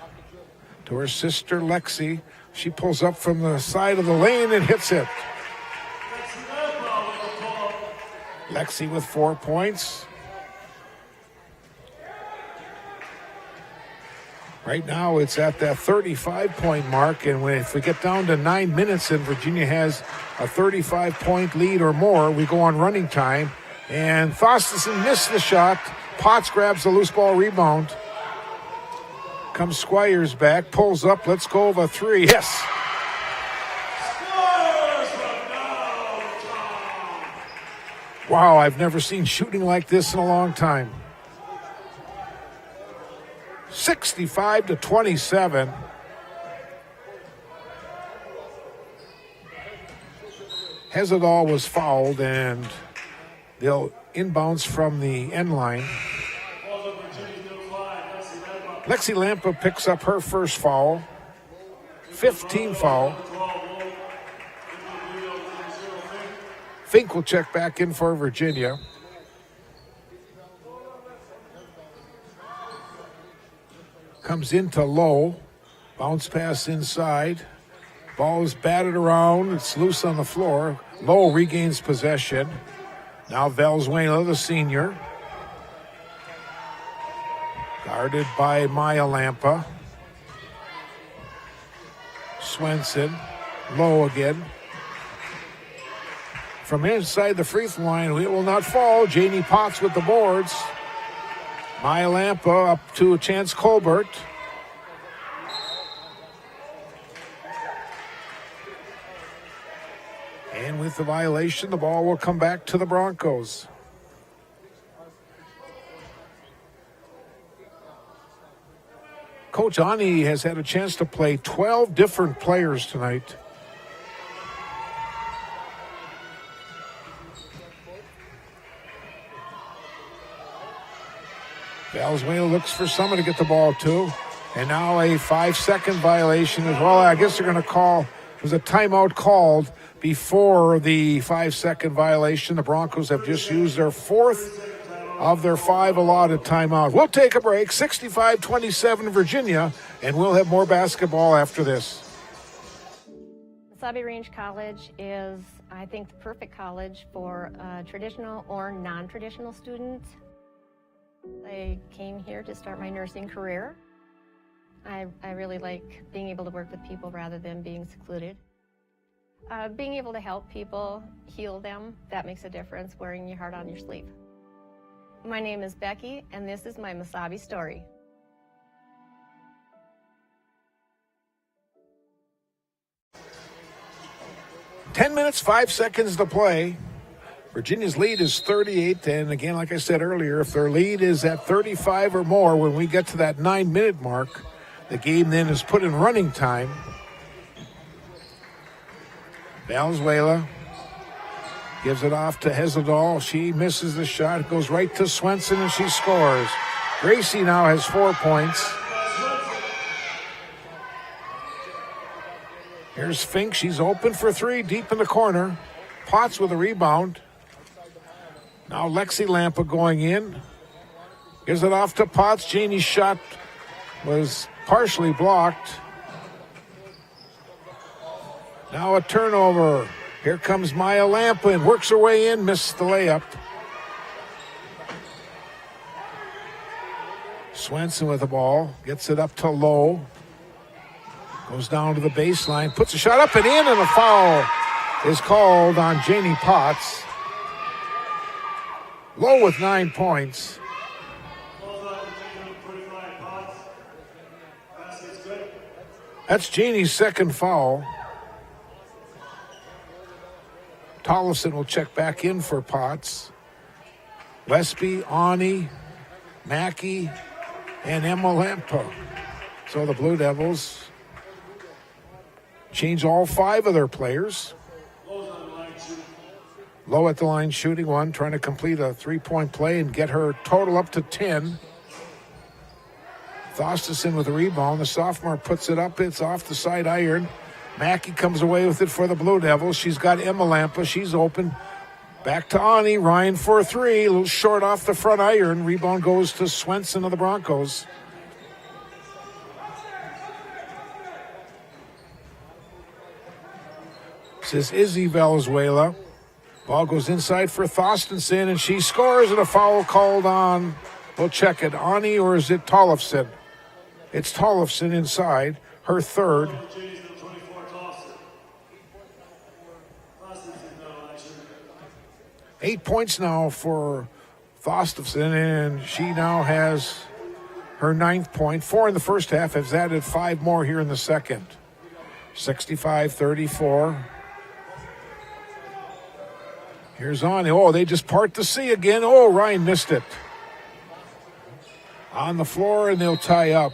to her sister Lexi. She pulls up from the side of the lane and hits it. Lexi with 4 points. Right now it's at that 35-point mark, and if we get down to 9 minutes and Virginia has a 35-point lead or more, we go on running time. And Thostison missed the shot. Potts grabs the loose ball rebound. Comes Squires back, pulls up, let's go over 3. Yes. Wow, I've never seen shooting like this in a long time. 65-27. Hezadal was fouled, and they'll inbounds from the end line. Lexi Lampa picks up her first foul. 15 foul. Fink will check back in for Virginia. Comes into Lowe. Bounce pass inside. Ball is batted around. It's loose on the floor. Lowe regains possession. Now Valenzuela, the senior. Guarded by Maya Lampa. Swenson, low again. From inside the free throw line, it will not fall. Janie Potts with the boards. Maya Lampa up to Chance Colbert. And with the violation, the ball will come back to the Broncos. Coach Ani has had a chance to play 12 different players tonight. Valenzuela looks for someone to get the ball to. And now a 5-second violation as well. I guess they're going to call, there's a timeout called before the 5-second violation. The Broncos have just used their fourth of their 5 allotted timeout. We'll take a break. 65-27 Virginia, and we'll have more basketball after this. Wasabi Range College is, I think, the perfect college for traditional or non-traditional students. I came here to start my nursing career. I really like being able to work with people rather than being secluded. Being able to help people, heal them, that makes a difference, wearing your heart on your sleeve. My name is Becky, and this is my Wasabi story. Ten minutes, 5 seconds to play. Virginia's lead is 38, and again, like I said earlier, if their lead is at 35 or more when we get to that 9-minute mark, the game then is put in running time. Valenzuela gives it off to Hesseldahl. She misses the shot. It goes right to Swenson, and she scores. Gracie now has 4 points. Here's Fink. She's open for 3, deep in the corner. Potts with a rebound. Now Lexi Lampa going in. Gives it off to Potts. Janie's shot was partially blocked. Now a turnover. Here comes Maya Lampa and works her way in. Missed the layup. Swenson with the ball. Gets it up to Lowe. Goes down to the baseline. Puts a shot up and in, and a foul is called on Janie Potts. Lowe with 9 points. That's Janie's second foul. Tollefson will check back in for Potts. Westby, Ani, Mackey, and Emma Lampa. So the Blue Devils change all 5 of their players. Low at the line shooting one, trying to complete a 3-point play and get her total up to 10. Thostison with a rebound. The sophomore puts it up. It's off the side iron. Mackey comes away with it for the Blue Devils. She's got Emma Lampa. She's open. Back to Ani. Ryan for 3. A little short off the front iron. Rebound goes to Swenson of the Broncos. This is Izzy Valenzuela. Ball goes inside for Thostison, and she scores, and a foul called on, we'll check it, Ani, or is it Tollefson? It's Tollefson inside, her third. 8 points now for Thostison, and she now has her 9th point. 4 in the first half, has added 5 more here in the second. 65-34. Here's Ani. Oh, they just part the sea again. Oh, Ryan missed it. On the floor, and they'll tie up.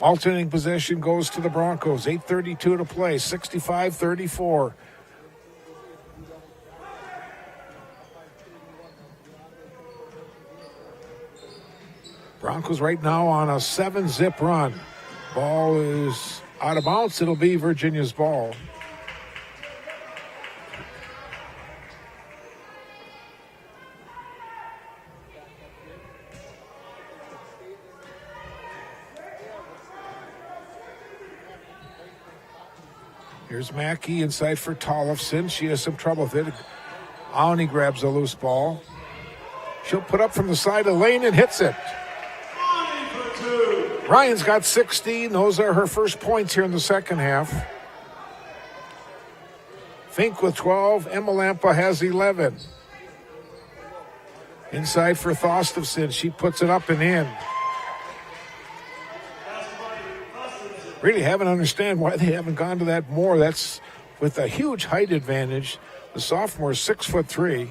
Alternating possession goes to the Broncos. 8:32 to play. 65-34. Broncos right now on a 7-zip run. Ball is out of bounds. It'll be Virginia's ball. Here's Mackey inside for Tollefson. She has some trouble with it. Ani grabs a loose ball. She'll put up from the side of the lane and hits it. Ryan's got 16. Those are her first points here in the second half. Fink with 12. Emma Lampa has 11. Inside for Thostafson. She puts it up and in. Really haven't understand why they haven't gone to that more. That's with a huge height advantage. The sophomore is 6'3".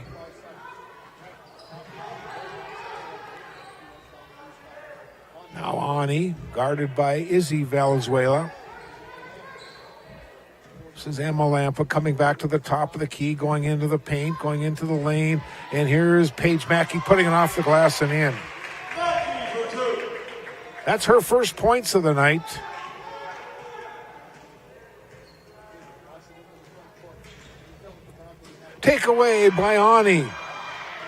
Now Ani, guarded by Izzy Valenzuela. This is Emma Lampa coming back to the top of the key, going into the paint, going into the lane. And here's Paige Mackey putting it off the glass and in. That's her first points of the night. Take away by Ani.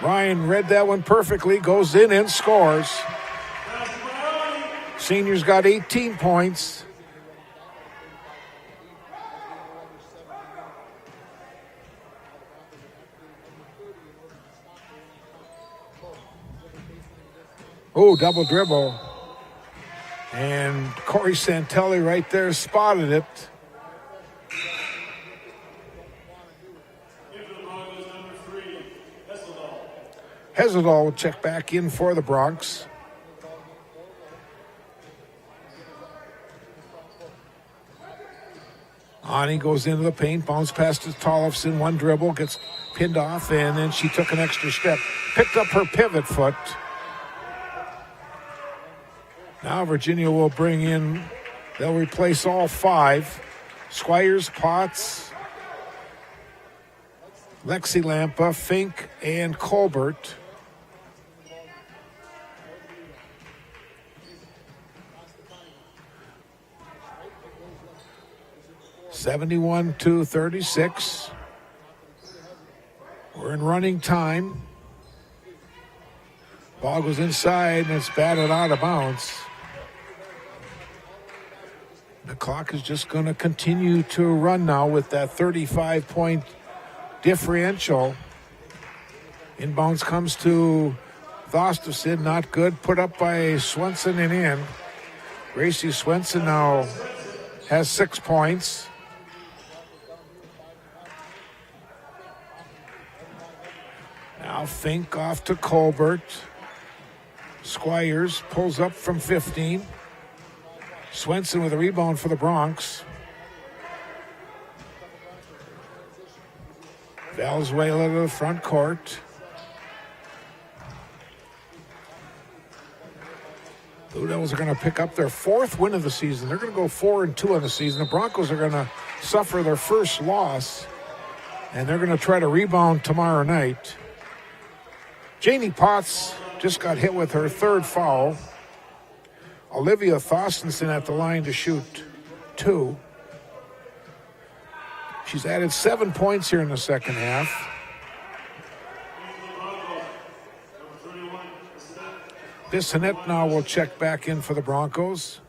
Ryan read that one perfectly, goes in and scores. Senior's got 18 points. Oh, double dribble. And Corey Santelli right there spotted it. Hessedal will check back in for the Bronx. Ani goes into the paint, bounce past to Tollefson, one dribble, gets pinned off, and then she took an extra step. Picked up her pivot foot. Now Virginia will bring in, they'll replace all five. Squires, Potts, Lexi Lampa, Fink, and Colbert. (71-36). We're in running time. Ball goes inside and it's batted out of bounds. The clock is just going to continue to run now with that 35-point differential. Inbounds comes to Thostafson, not good. Put up by Swenson and in. Gracie Swenson now has 6 points. Now Fink off to Colbert. Squires pulls up from 15. Swenson with a rebound for the Bronx. Valenzuela to the front court. Blue Devils are going to pick up their 4th win of the season. They're going to go 4-2 on the season. The Broncos are going to suffer their first loss, and they're going to try to rebound tomorrow night. Janie Potts just got hit with her 3rd foul. Olivia Thorstensen at the line to shoot 2. She's added 7 points here in the second half. Bissonnette now will check back in for the Broncos.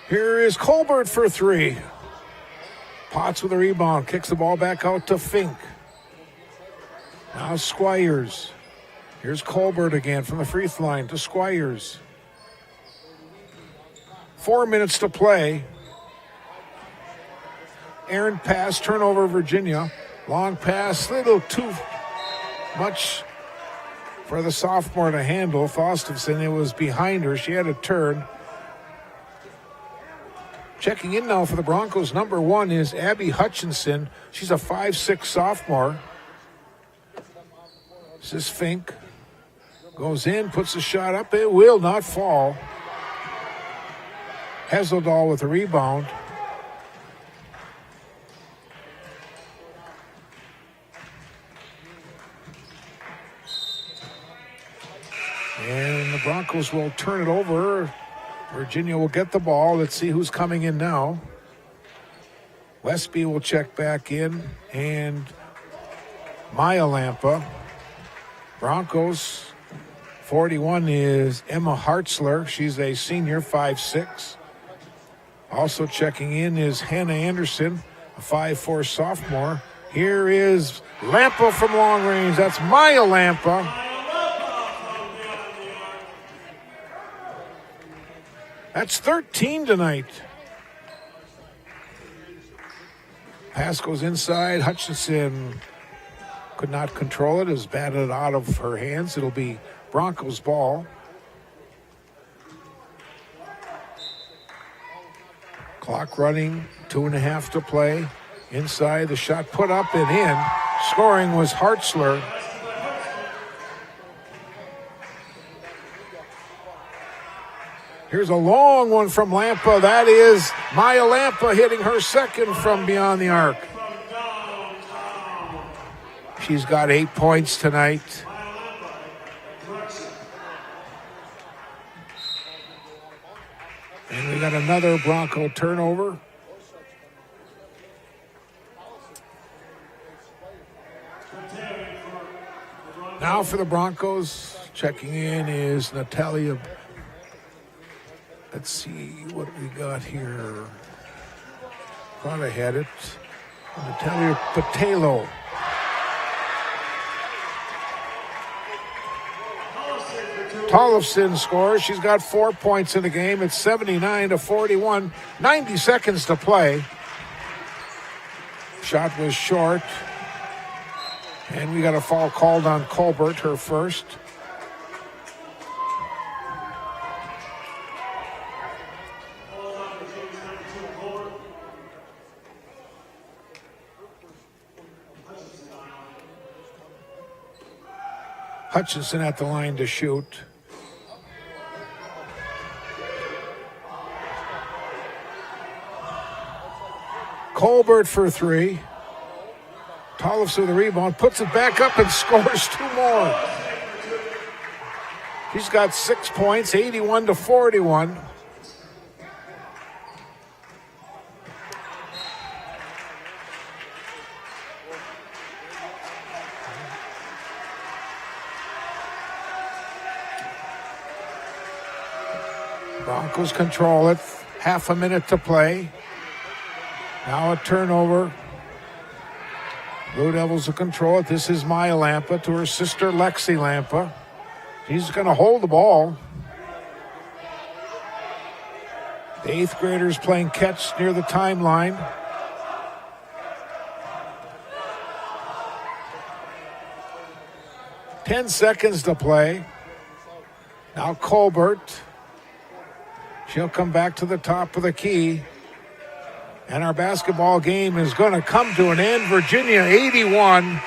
Here is Colbert for 3. Potts with a rebound, kicks the ball back out to Fink. Now Squires. Here's Colbert again from the free throw line to Squires. 4 minutes to play. Aaron pass, turnover Virginia. Long pass, little too much for the sophomore to handle. Thostafson, it was behind her. She had to turn. Checking in now for the Broncos, number 1 is Abby Hutchinson. She's a 5'6" sophomore. This is Fink. Goes in, puts the shot up. It will not fall. Hesseldahl with a rebound. And the Broncos will turn it over. Virginia will get the ball. Let's see who's coming in now. Westby will check back in, and Maya Lampa. Broncos 41 is Emma Hartzler. She's a senior, 5'6". Also checking in is Hannah Anderson, a 5'4" sophomore. Here is Lampa from long range. That's Maya Lampa. That's 13 tonight. Pass goes inside. Hutchinson could not control it. It was batted out of her hands. It'll be Broncos ball. Clock running, 2.5 to play. Inside, the shot put up and in. Scoring was Hartzler. Here's a long one from Lampa. That is Maya Lampa hitting her second from beyond the arc. She's got 8 points tonight. And we got another Bronco turnover. Now for the Broncos, checking in is Natalia. Let's see what we got here. Thought I had it. Natalia Patelo. Tollefson scores. She's got 4 points in the game. It's 79-41. 90 seconds to play. Shot was short. And we got a foul called on Colbert, her first. Hutchinson at the line to shoot. Colbert for three. Tollefson with the rebound, puts it back up and scores 2 more. He's got 6 points, 81-41. Broncos control it. Half a minute to play. Now a turnover. Blue Devils will control it. This is Maya Lampa to her sister Lexi Lampa. She's going to hold the ball. The 8th graders playing catch near the timeline. Ten seconds to play. Now Colbert. She'll come back to the top of the key. And our basketball game is going to come to an end. Virginia 81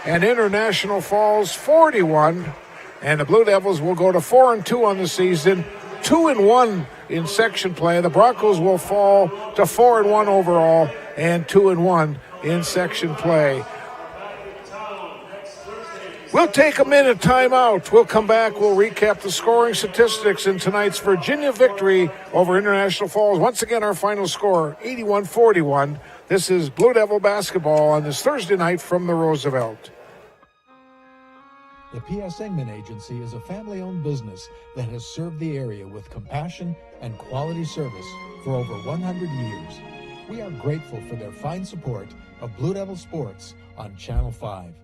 and International Falls 41. And the Blue Devils will go to 4-2 on the season, 2-1 in section play. The Broncos will fall to 4-1 overall and 2-1 in section play. We'll take a minute timeout. We'll come back. We'll recap the scoring statistics in tonight's Virginia victory over International Falls. Once again, our final score, 81-41. This is Blue Devil basketball on this Thursday night from the Roosevelt. The P.S. Engman Agency is a family-owned business that has served the area with compassion and quality service for over 100 years. We are grateful for their fine support of Blue Devil Sports on Channel 5.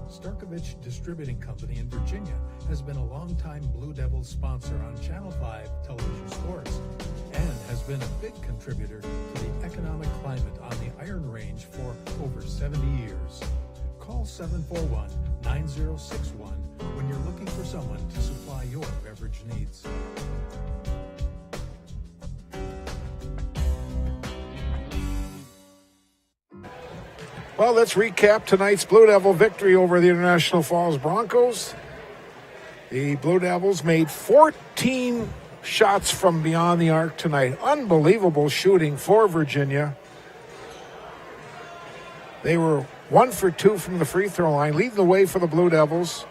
Starkovich Distributing Company in Virginia has been a longtime Blue Devils sponsor on Channel 5 television sports and has been a big contributor to the economic climate on the Iron Range for over 70 years. Call 741-9061 when you're looking for someone to supply your beverage needs. Well, let's recap tonight's Blue Devil victory over the International Falls Broncos. The Blue Devils made 14 shots from beyond the arc tonight. Unbelievable shooting for Virginia. They were 1 for 2 from the free throw line, leading the way for the Blue Devils.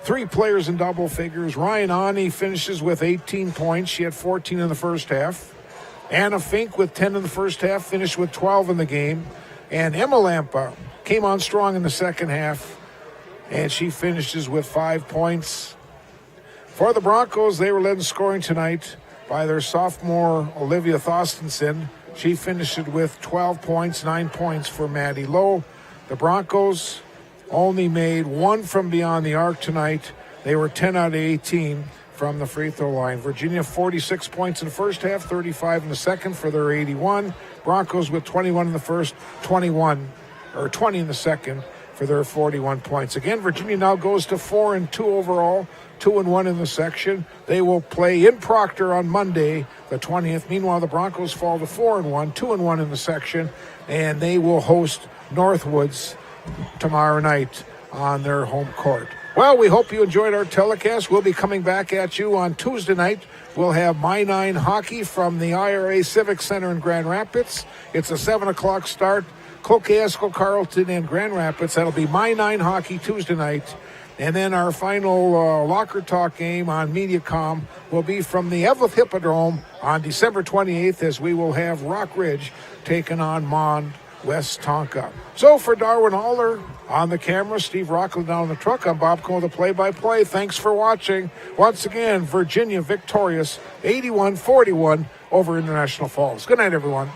3 players in double figures. Ryan Ani finishes with 18 points. She had 14 in the first half. Anna Fink with 10 in the first half, finished with 12 in the game. And Emma Lampa came on strong in the second half, and she finishes with 5 points. For the Broncos, they were led in scoring tonight by their sophomore Olivia Thostenson. She finished with 12 points, 9 points for Maddie Lowe. The Broncos only made 1 from beyond the arc tonight. They were 10 out of 18 from the free throw line. Virginia 46 points in the first half, 35 in the second for their 81. Broncos with 21 in the first, 20 in the second for their 41 points. Again, Virginia now goes to 4-2 overall, 2-1 in the section. They will play in Proctor on Monday, the 20th. Meanwhile, the Broncos fall to 4-1, 2-1 in the section, and they will host Northwoods tomorrow night on their home court. Well, we hope you enjoyed our telecast. We'll be coming back at you on Tuesday night. We'll have My Nine hockey from the IRA Civic Center in Grand Rapids. It's a 7 o'clock start. Cloquet-Esco, Carleton, and Grand Rapids. That'll be My Nine hockey Tuesday night. And then our final Locker Talk game on MediaCom will be from the Evelyn Hippodrome on December 28th, as we will have Rock Ridge taking on Mond West Tonka. So for Darwin Aller on the camera, Steve Rockland down the truck, I'm Bob Cole, the play-by-play. Thanks for watching. Once again, Virginia victorious 81-41 over International Falls. Good night, everyone.